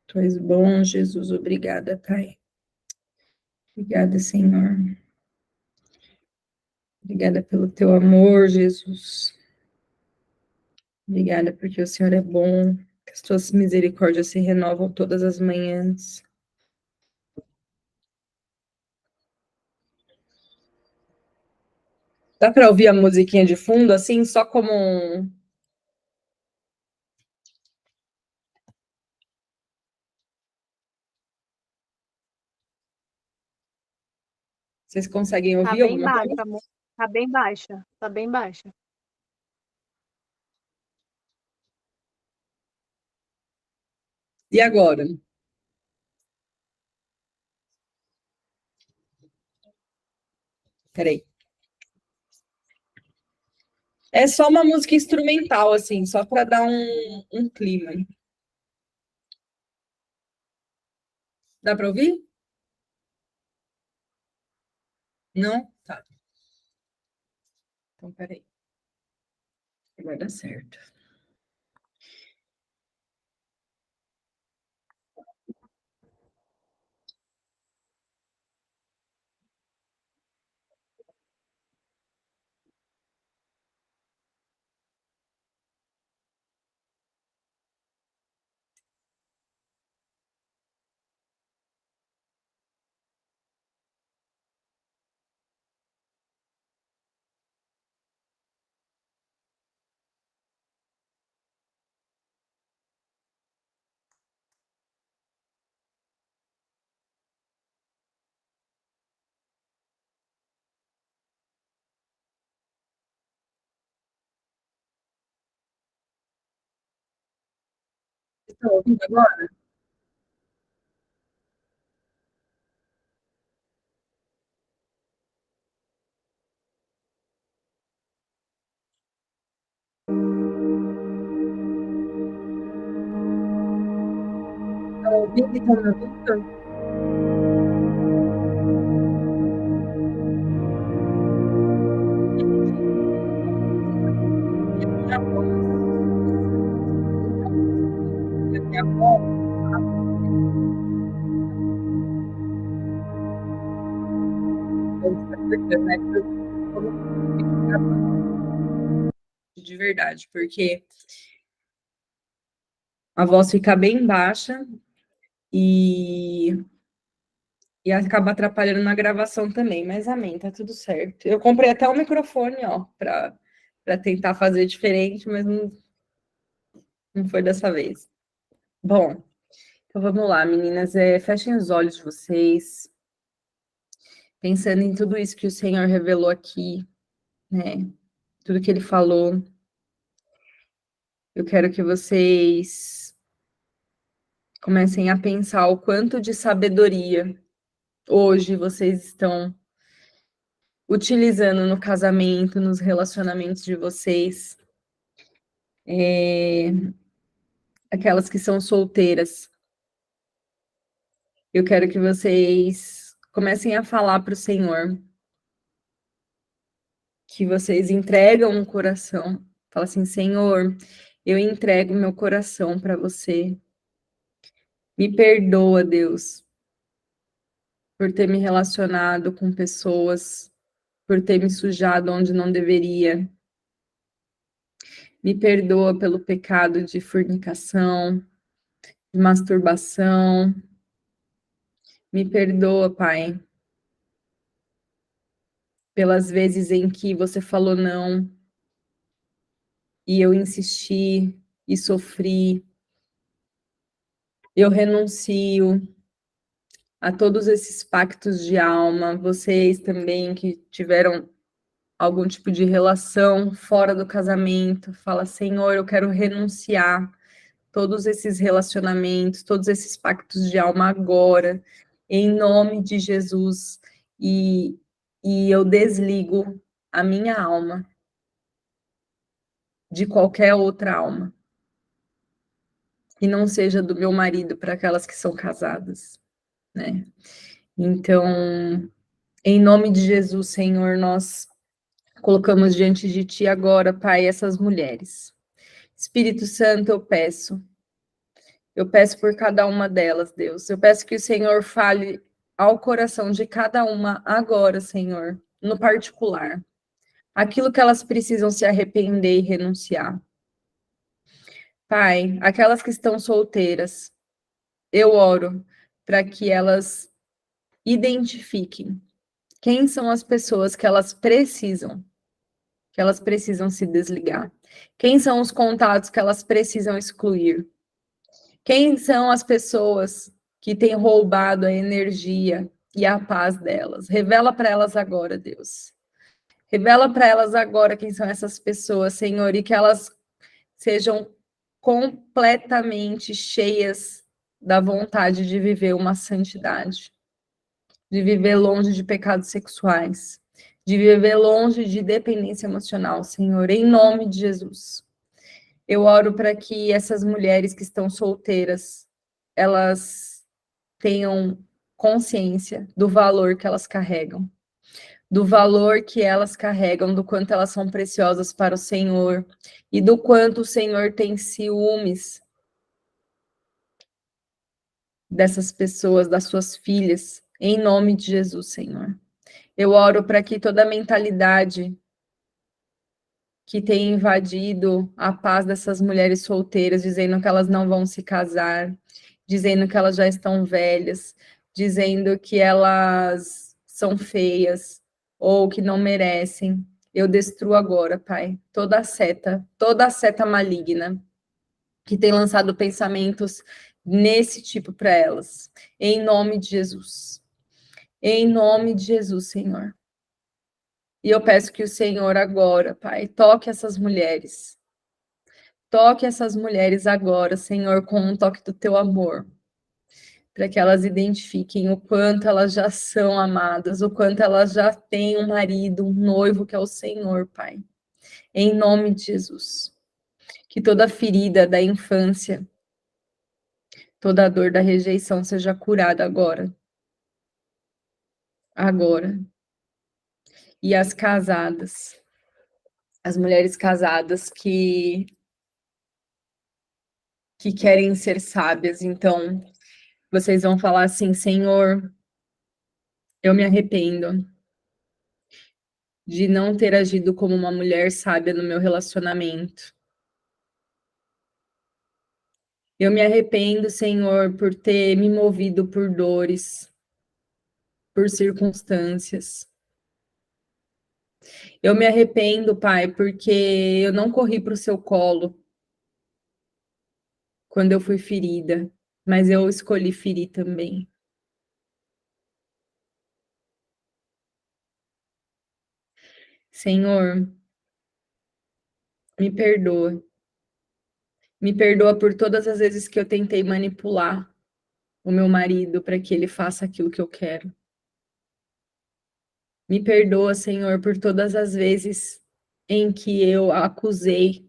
Tu és bom, Jesus. Obrigada, Pai. Obrigada, Senhor. Obrigada pelo teu amor, Jesus. Obrigada porque o Senhor é bom, que as tuas misericórdias se renovam todas as manhãs. Dá para ouvir a musiquinha de fundo, assim, só como um... Vocês conseguem ouvir Tá bem alguma baixa, coisa? amor. Tá bem baixa. Tá bem baixa. E agora? Peraí. É só uma música instrumental, assim, só para dar um clima. Dá para ouvir? Não? Tá. Então, peraí. Vai dar certo. Estão ouvindo agora? Estão ouvindo? Estão me ouvindo? Minha voz, né? De verdade, porque a voz fica bem baixa e acaba atrapalhando na gravação também, mas amém, tá tudo certo. Eu comprei até um microfone, ó, para tentar fazer diferente, mas não foi dessa vez. Bom, então vamos lá, meninas, fechem os olhos de vocês, pensando em tudo isso que o Senhor revelou aqui, né? Tudo que ele falou. Eu quero que vocês comecem a pensar o quanto de sabedoria hoje vocês estão utilizando no casamento, nos relacionamentos de vocês. Aquelas que são solteiras. Eu quero que vocês comecem a falar para o Senhor que vocês entregam no coração. Fala assim, Senhor, Eu entrego meu coração para você. Me perdoa, Deus, por ter me relacionado com pessoas, por ter me sujado onde não deveria. Me perdoa pelo pecado de fornicação, de masturbação. Me perdoa, Pai, pelas vezes em que você falou não e eu insisti e sofri. Eu renuncio a todos esses pactos de alma. Vocês também que tiveram algum tipo de relação fora do casamento, fala, Senhor, eu quero renunciar todos esses relacionamentos, todos esses pactos de alma agora, em nome de Jesus, e eu desligo a minha alma de qualquer outra alma, que não seja do meu marido para aquelas que são casadas, né? Então, em nome de Jesus, Senhor, nós colocamos diante de Ti agora, Pai, essas mulheres. Espírito Santo, eu peço por cada uma delas, Deus. Eu peço que o Senhor fale ao coração de cada uma agora, Senhor, no particular. Aquilo que elas precisam se arrepender e renunciar. Pai, aquelas que estão solteiras, eu oro para que elas identifiquem quem são as pessoas que elas precisam se desligar. Quem são os contatos que elas precisam excluir? Quem são as pessoas que têm roubado a energia e a paz delas? Revela para elas agora, Deus. Revela para elas agora quem são essas pessoas, Senhor, e que elas sejam completamente cheias da vontade de viver uma santidade, de viver longe de pecados sexuais, de viver longe de dependência emocional, Senhor, em nome de Jesus. Eu oro para que essas mulheres que estão solteiras, elas tenham consciência do valor que elas carregam, do valor que elas carregam, do quanto elas são preciosas para o Senhor e do quanto o Senhor tem ciúmes dessas pessoas, das suas filhas, em nome de Jesus, Senhor. Eu oro para que toda mentalidade que tem invadido a paz dessas mulheres solteiras, dizendo que elas não vão se casar, dizendo que elas já estão velhas, dizendo que elas são feias ou que não merecem. Eu destruo agora, Pai, toda a seta maligna que tem lançado pensamentos nesse tipo para elas. Em nome de Jesus. Em nome de Jesus, Senhor. E eu peço que o Senhor agora, Pai, toque essas mulheres. Toque essas mulheres agora, Senhor, com um toque do teu amor. Para que elas identifiquem o quanto elas já são amadas, o quanto elas já têm um marido, um noivo que é o Senhor, Pai. Em nome de Jesus. Que toda ferida da infância, toda a dor da rejeição seja curada agora. Agora. E as casadas, as mulheres casadas que querem ser sábias, então vocês vão falar assim, Senhor, eu me arrependo de não ter agido como uma mulher sábia no meu relacionamento. Eu me arrependo, Senhor, por ter me movido por dores, por circunstâncias. Eu me arrependo, Pai, porque eu não corri para o seu colo quando eu fui ferida, mas eu escolhi ferir também. Senhor, me perdoa. Me perdoa por todas as vezes que eu tentei manipular o meu marido para que ele faça aquilo que eu quero. Me perdoa, Senhor, por todas as vezes em que eu a acusei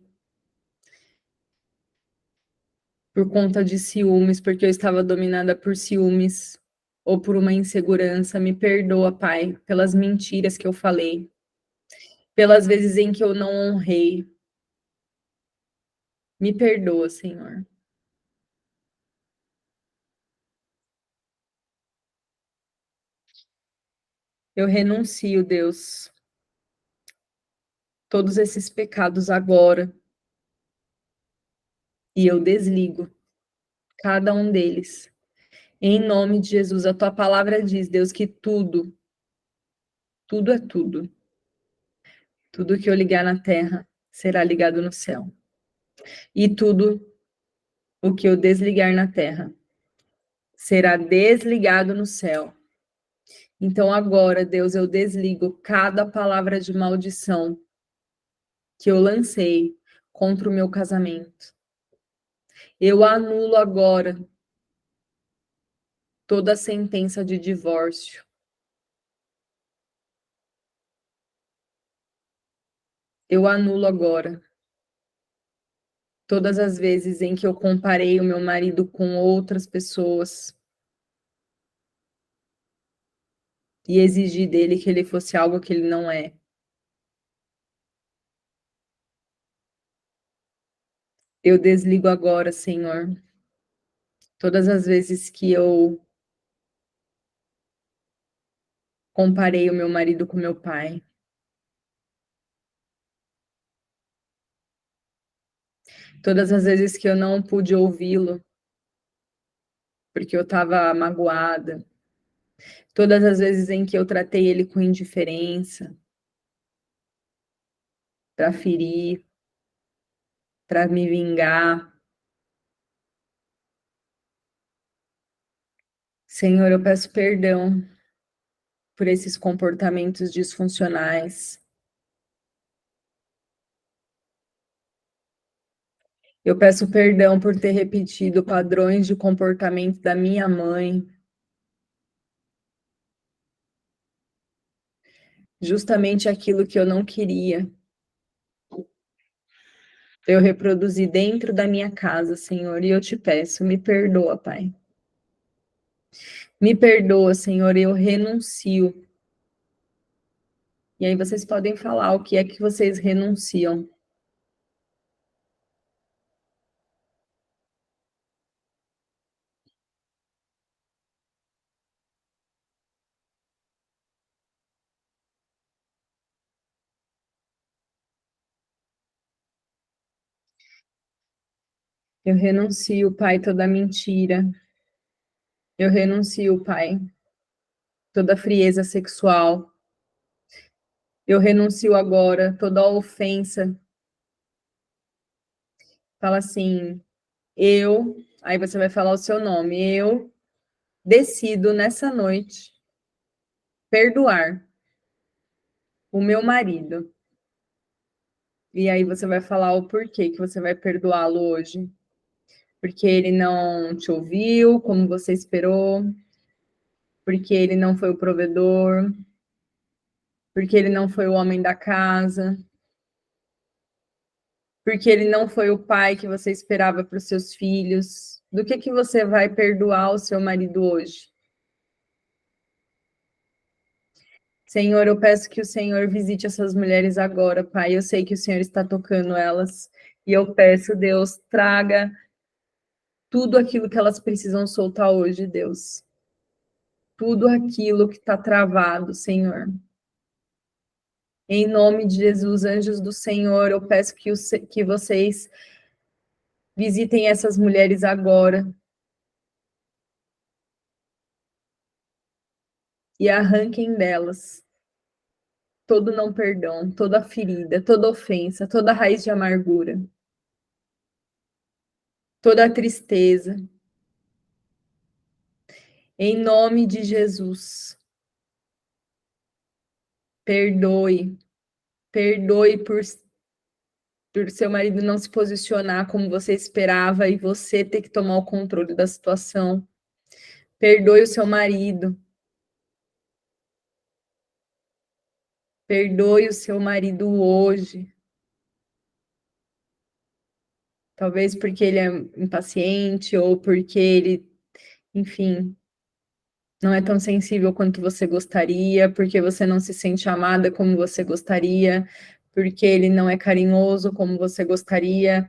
por conta de ciúmes, porque eu estava dominada por ciúmes ou por uma insegurança. Me perdoa, Pai, pelas mentiras que eu falei, pelas vezes em que eu não honrei, Me perdoa, Senhor. Eu renuncio, Deus, todos esses pecados agora e eu desligo cada um deles. Em nome de Jesus, a tua palavra diz, Deus, que tudo é tudo. Tudo que eu ligar na terra será ligado no céu. E tudo o que eu desligar na terra será desligado no céu. Então agora, Deus, eu desligo cada palavra de maldição que eu lancei contra o meu casamento. Eu anulo agora toda a sentença de divórcio. Eu anulo agora todas as vezes em que eu comparei o meu marido com outras pessoas e exigi dele que ele fosse algo que ele não é. Eu desligo agora, Senhor, todas as vezes que eu comparei o meu marido com meu pai. Todas as vezes que eu não pude ouvi-lo, porque eu estava magoada. Todas as vezes em que eu tratei ele com indiferença, para ferir, para me vingar. Senhor, eu peço perdão por esses comportamentos disfuncionais. Eu peço perdão por ter repetido padrões de comportamento da minha mãe. Justamente aquilo que eu não queria. Eu reproduzi dentro da minha casa, Senhor, e eu te peço, me perdoa, Pai. Me perdoa, Senhor, eu renuncio. E aí vocês podem falar o que é que vocês renunciam. Eu renuncio, Pai, toda mentira. Eu renuncio, Pai, toda frieza sexual. Eu renuncio agora toda ofensa. Fala assim, aí você vai falar o seu nome. Eu decido nessa noite perdoar o meu marido. E aí você vai falar o porquê que você vai perdoá-lo hoje. Porque ele não te ouviu como você esperou, porque ele não foi o provedor, porque ele não foi o homem da casa, porque ele não foi o pai que você esperava para os seus filhos. Do que você vai perdoar o seu marido hoje? Senhor, eu peço que o Senhor visite essas mulheres agora, Pai. Eu sei que o Senhor está tocando elas. E eu peço, Deus, traga tudo aquilo que elas precisam soltar hoje, Deus. Tudo aquilo que está travado, Senhor. Em nome de Jesus, anjos do Senhor, eu peço que vocês visitem essas mulheres agora e arranquem delas todo não perdão, toda ferida, toda ofensa, toda raiz de amargura, toda tristeza. Em nome de Jesus, perdoe por seu marido não se posicionar como você esperava e você ter que tomar o controle da situação. Perdoe o seu marido. Perdoe o seu marido hoje. Talvez porque ele é impaciente ou porque ele, enfim, não é tão sensível quanto você gostaria, porque você não se sente amada como você gostaria, porque ele não é carinhoso como você gostaria.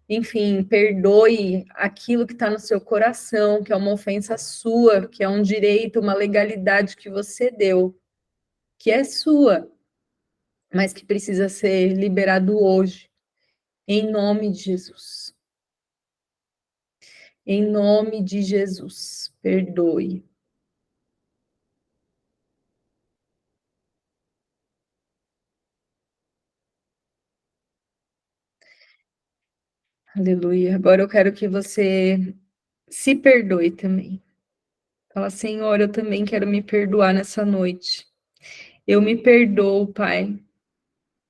enfim, perdoe aquilo que está no seu coração, que é uma ofensa sua, que é um direito, uma legalidade que você deu, que é sua, mas que precisa ser liberado hoje, em nome de Jesus. Em nome de Jesus, perdoe. Aleluia. Agora eu quero que você se perdoe também. Fala, Senhor, eu também quero me perdoar nessa noite. Eu me perdoo, Pai.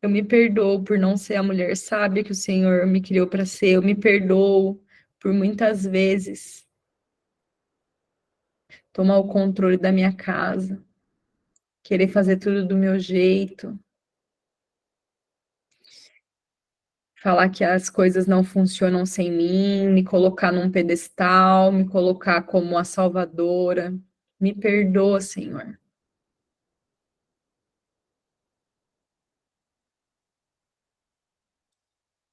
Eu me perdoo por não ser a mulher sábia que o Senhor me criou para ser. Eu me perdoo por muitas vezes tomar o controle da minha casa, querer fazer tudo do meu jeito, falar que as coisas não funcionam sem mim, me colocar num pedestal, me colocar como a salvadora. Me perdoa, Senhor.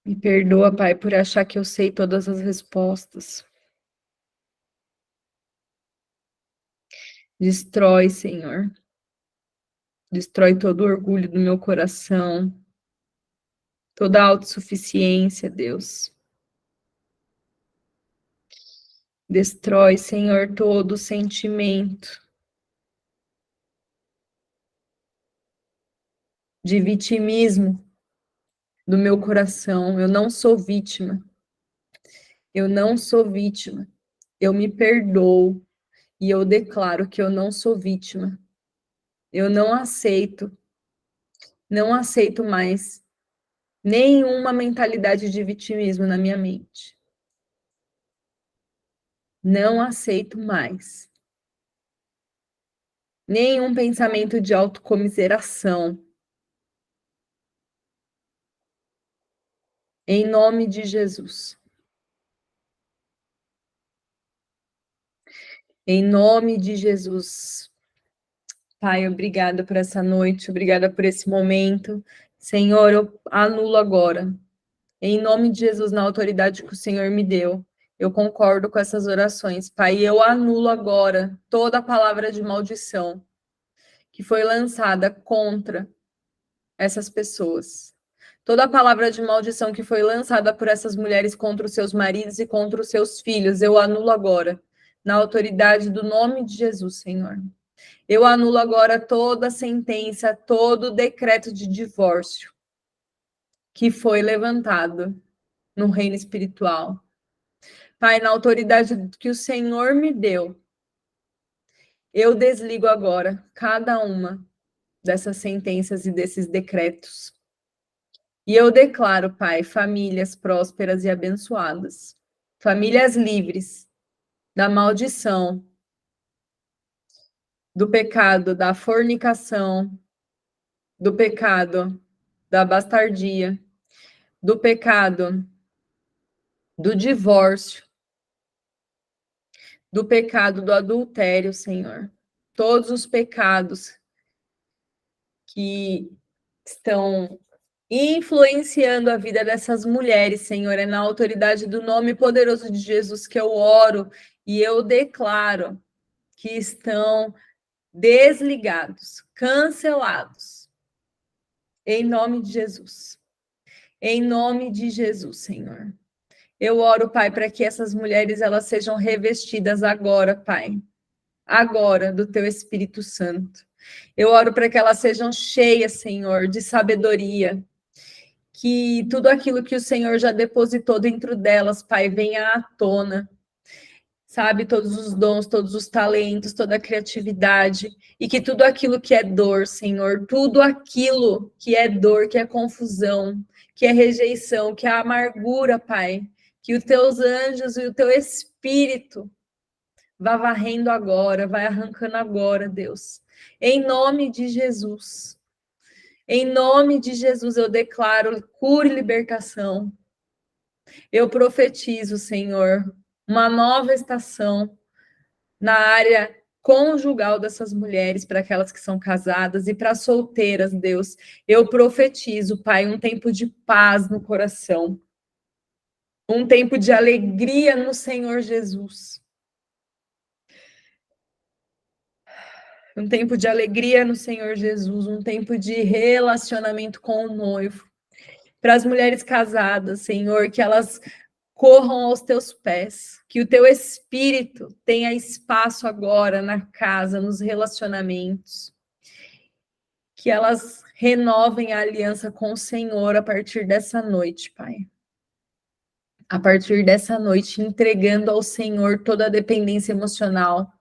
Me perdoa, Pai, por achar que eu sei todas as respostas. Destrói, Senhor. Destrói todo o orgulho do meu coração, toda a autossuficiência, Deus. Destrói, Senhor, todo sentimento de vitimismo do meu coração. Eu não sou vítima. Eu não sou vítima. Eu me perdoo e eu declaro que eu não sou vítima. Eu não aceito mais nenhuma mentalidade de vitimismo na minha mente. Não aceito mais nenhum pensamento de autocomiseração. Em nome de Jesus. Em nome de Jesus. Pai, obrigada por essa noite, obrigada por esse momento. Senhor, eu anulo agora. Em nome de Jesus, na autoridade que o Senhor me deu. Eu concordo com essas orações. Pai, eu anulo agora toda a palavra de maldição que foi lançada contra essas pessoas. Toda a palavra de maldição que foi lançada por essas mulheres contra os seus maridos e contra os seus filhos, eu anulo agora, na autoridade do nome de Jesus, Senhor. Eu anulo agora toda sentença, todo decreto de divórcio que foi levantado no reino espiritual. Pai, na autoridade que o Senhor me deu, eu desligo agora cada uma dessas sentenças e desses decretos. E eu declaro, Pai, famílias prósperas e abençoadas, famílias livres da maldição, do pecado da fornicação, do pecado da bastardia, do pecado do divórcio, do pecado do adultério, Senhor. Todos os pecados que estão influenciando a vida dessas mulheres, Senhor, é na autoridade do nome poderoso de Jesus que eu oro e eu declaro que estão desligados, cancelados, em nome de Jesus. Em nome de Jesus, Senhor. Eu oro, Pai, para que essas mulheres elas sejam revestidas agora, Pai, agora do Teu Espírito Santo. Eu oro para que elas sejam cheias, Senhor, de sabedoria, que tudo aquilo que o Senhor já depositou dentro delas, Pai, venha à tona, sabe, todos os dons, todos os talentos, toda a criatividade, e que tudo aquilo que é dor, Senhor, tudo aquilo que é dor, que é confusão, que é rejeição, que é amargura, Pai, que os teus anjos e o teu Espírito vá varrendo agora, vai arrancando agora, Deus. Em nome de Jesus. Em nome de Jesus, eu declaro cura e libertação. Eu profetizo, Senhor, uma nova estação na área conjugal dessas mulheres, para aquelas que são casadas e para solteiras, Deus. Eu profetizo, Pai, um tempo de paz no coração. Um tempo de alegria no Senhor Jesus. Um tempo de alegria no Senhor Jesus, um tempo de relacionamento com o noivo. Para as mulheres casadas, Senhor, que elas corram aos teus pés, que o teu espírito tenha espaço agora na casa, nos relacionamentos, que elas renovem a aliança com o Senhor a partir dessa noite, Pai. A partir dessa noite, entregando ao Senhor toda a dependência emocional,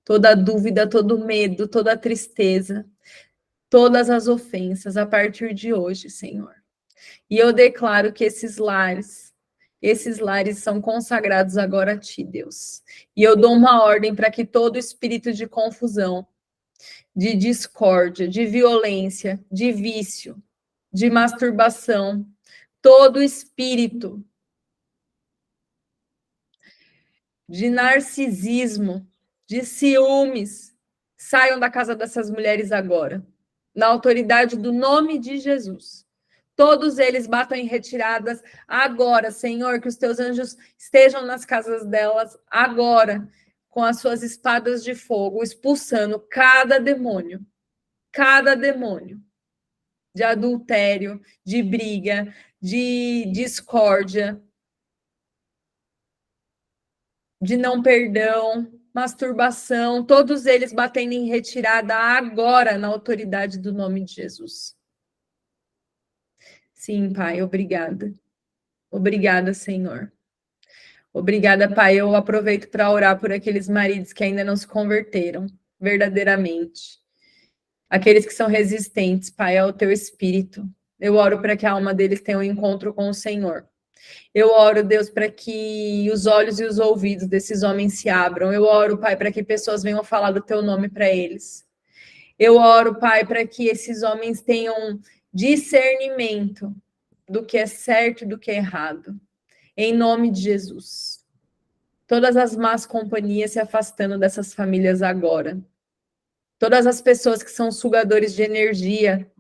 toda a dúvida, todo o medo, toda a tristeza, todas as ofensas a partir de hoje, Senhor. E eu declaro que esses lares são consagrados agora a Ti, Deus. E eu dou uma ordem para que todo espírito de confusão, de discórdia, de violência, de vício, de masturbação, todo espírito de narcisismo, de ciúmes, saiam da casa dessas mulheres agora, na autoridade do nome de Jesus. Todos eles batam em retiradas agora, Senhor, que os teus anjos estejam nas casas delas agora, com as suas espadas de fogo, expulsando cada demônio de adultério, de briga, de discórdia, de não perdão, masturbação, todos eles batendo em retirada agora na autoridade do nome de Jesus. Sim, Pai, obrigada. Obrigada, Senhor. Obrigada, Pai. Eu aproveito para orar por aqueles maridos que ainda não se converteram verdadeiramente. Aqueles que são resistentes, Pai, ao teu espírito. Eu oro para que a alma deles tenha um encontro com o Senhor. Eu oro, Deus, para que os olhos e os ouvidos desses homens se abram. Eu oro, Pai, para que pessoas venham falar do teu nome para eles. Eu oro, Pai, para que esses homens tenham discernimento do que é certo e do que é errado. Em nome de Jesus. Todas as más companhias se afastando dessas famílias agora. Todas as pessoas que são sugadores de energia,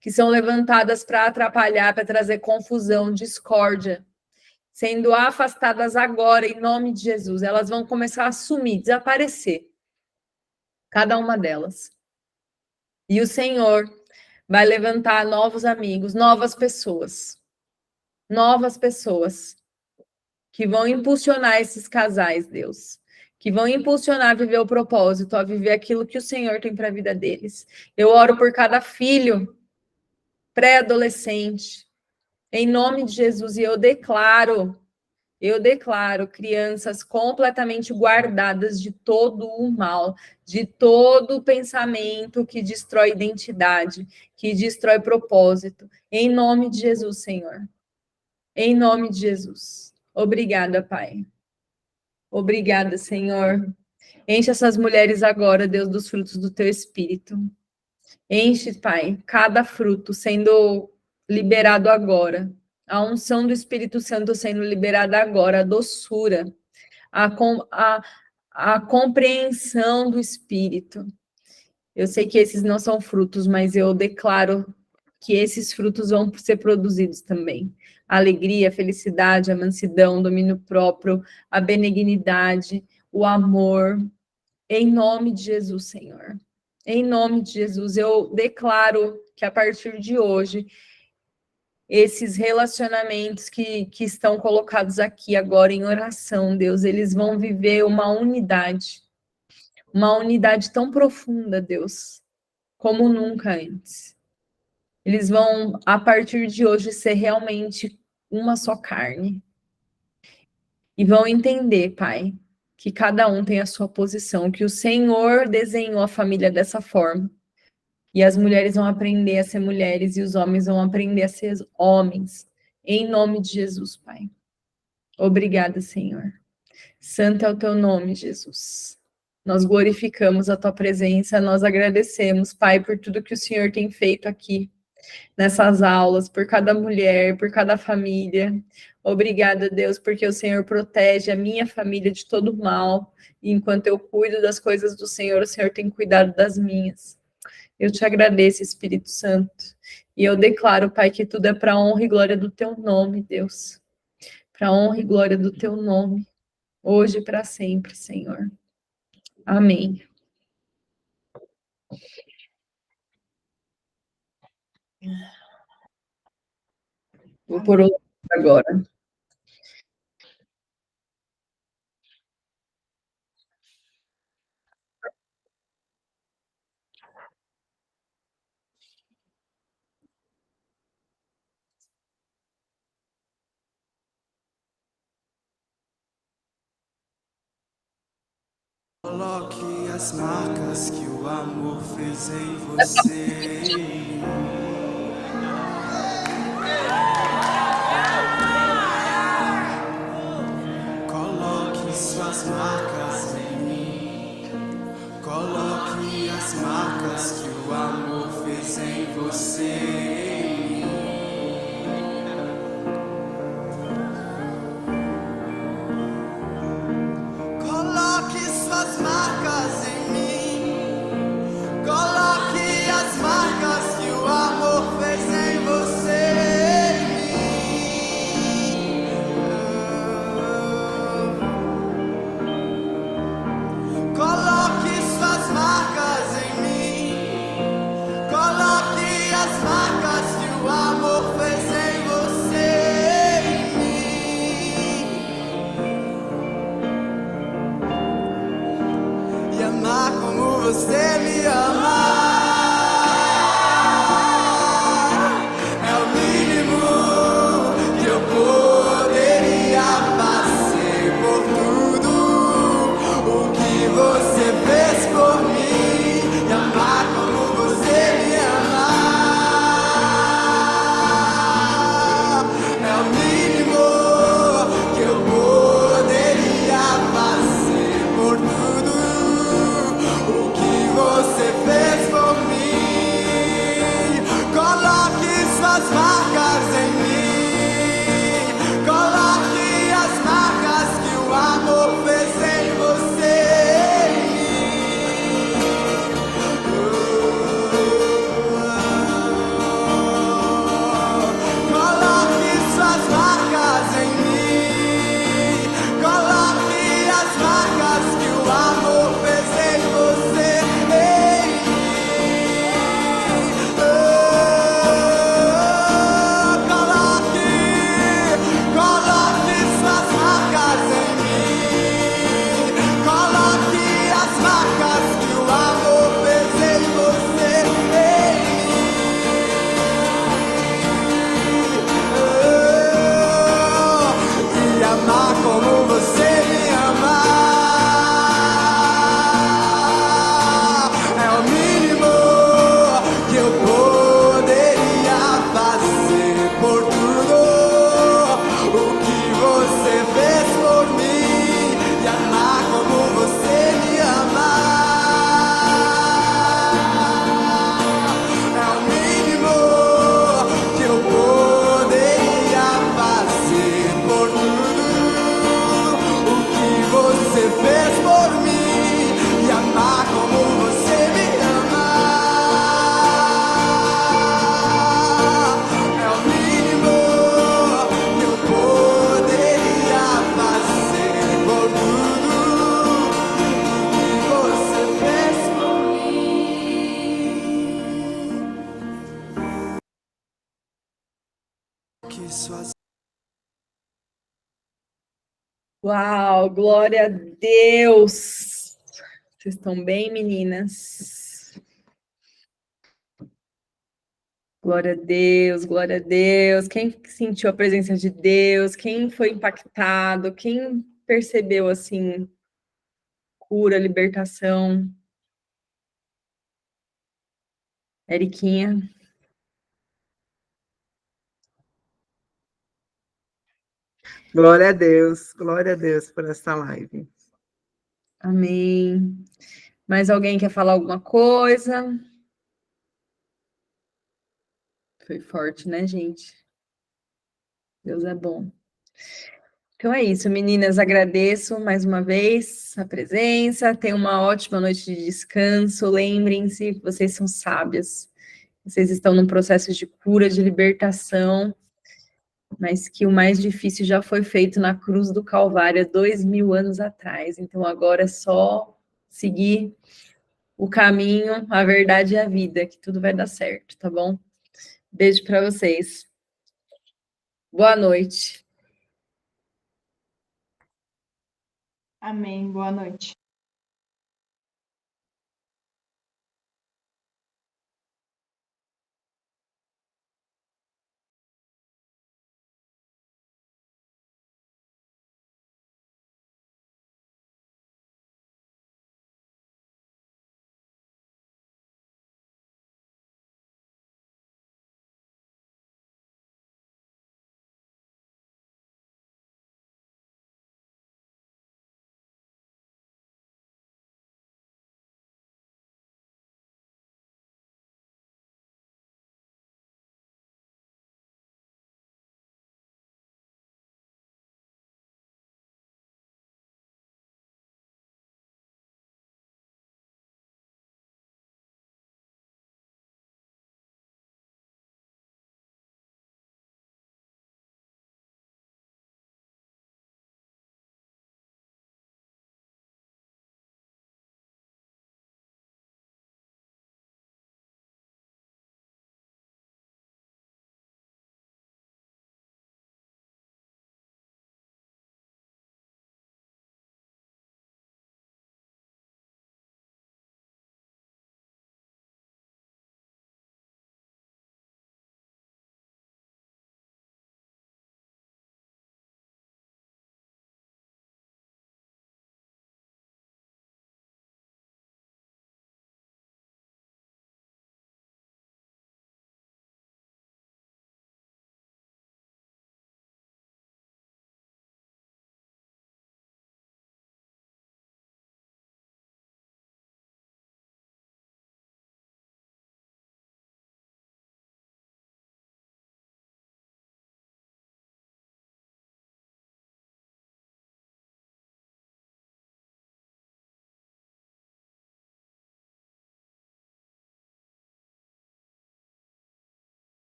que são levantadas para atrapalhar, para trazer confusão, discórdia, sendo afastadas agora, em nome de Jesus. Elas vão começar a sumir, desaparecer. Cada uma delas. E o Senhor vai levantar novos amigos, novas pessoas. Novas pessoas que vão impulsionar esses casais, Deus. Que vão impulsionar a viver o propósito, a viver aquilo que o Senhor tem para a vida deles. Eu oro por cada filho, pré-adolescente, em nome de Jesus, e eu declaro crianças completamente guardadas de todo o mal, de todo o pensamento que destrói identidade, que destrói propósito. Em nome de Jesus, Senhor. Em nome de Jesus. Obrigada, Pai. Obrigada, Senhor. Enche essas mulheres agora, Deus, dos frutos do teu espírito. Enche, Pai, cada fruto sendo liberado agora. A unção do Espírito Santo sendo liberada agora, a doçura, a compreensão do Espírito. Eu sei que esses não são frutos, mas eu declaro que esses frutos vão ser produzidos também. A alegria, a felicidade, a mansidão, o domínio próprio, a benignidade, o amor. Em nome de Jesus, Senhor. Em nome de Jesus, eu declaro que a partir de hoje, esses relacionamentos que estão colocados aqui agora em oração, Deus, eles vão viver uma unidade tão profunda, Deus, como nunca antes. Eles vão, a partir de hoje, ser realmente uma só carne. E vão entender, Pai, que cada um tem a sua posição, que o Senhor desenhou a família dessa forma. E as mulheres vão aprender a ser mulheres e os homens vão aprender a ser homens. Em nome de Jesus, Pai. Obrigada, Senhor. Santo é o teu nome, Jesus. Nós glorificamos a tua presença, nós agradecemos, Pai, por tudo que o Senhor tem feito aqui, nessas aulas, por cada mulher, por cada família. Obrigada, Deus, porque o Senhor protege a minha família de todo mal. E enquanto eu cuido das coisas do Senhor, o Senhor tem cuidado das minhas. Eu te agradeço, Espírito Santo. E eu declaro, Pai, que tudo é para a honra e glória do teu nome, Deus. para a honra e glória do teu nome, hoje e para sempre, Senhor. Amém. Vou por outro agora. Coloque as marcas que o amor fez em você. Coloque suas marcas em mim. Coloque as marcas que o amor fez em você. Coloque suas marcas em mim. Coloque as marcas que o amor fez em você. Coloque suas marcas em mim. Coloque as marcas que o amor fez em você. E amar como você me ama. É o mínimo que eu poderia fazer por tudo o que você fez por mim. E amar como você me ama. É o mínimo que eu poderia fazer por tudo o que você fez por mim. Coloque suas marcas em mim. Coloque as marcas que o amor fez em você. Coloque suas marcas em mim. Coloque as marcas que o amor fez em você. Coloque suas marcas em mim. Coloque as marcas que o amor fez em você. E amar como você me ama. É o mínimo que eu poderia fazer por tudo o que você fez por mim. E amar como você me ama. É o mínimo que eu poderia fazer por tudo o que você fez por mim. E amar como você me ama. É o mínimo que eu poderia fazer por tudo o que você fez por mim. Que suas Uau, glória a Deus! Vocês estão bem, meninas? Glória a Deus, glória a Deus. Quem sentiu a presença de Deus? Quem foi impactado? Quem percebeu, assim, cura, libertação? Eriquinha? Glória a Deus por essa live. Amém. Mais alguém quer falar alguma coisa? Foi forte, né, gente? Deus é bom. Então é isso, meninas. Agradeço mais uma vez a presença. Tenham uma ótima noite de descanso. Lembrem-se que vocês são sábias. Vocês estão num processo de cura, de libertação. mas que o mais difícil já foi feito na cruz do Calvário 2000 anos atrás. Então agora é só seguir o caminho, a verdade e a vida, que tudo vai dar certo, tá bom? Beijo para vocês. Boa noite. Amém. Boa noite.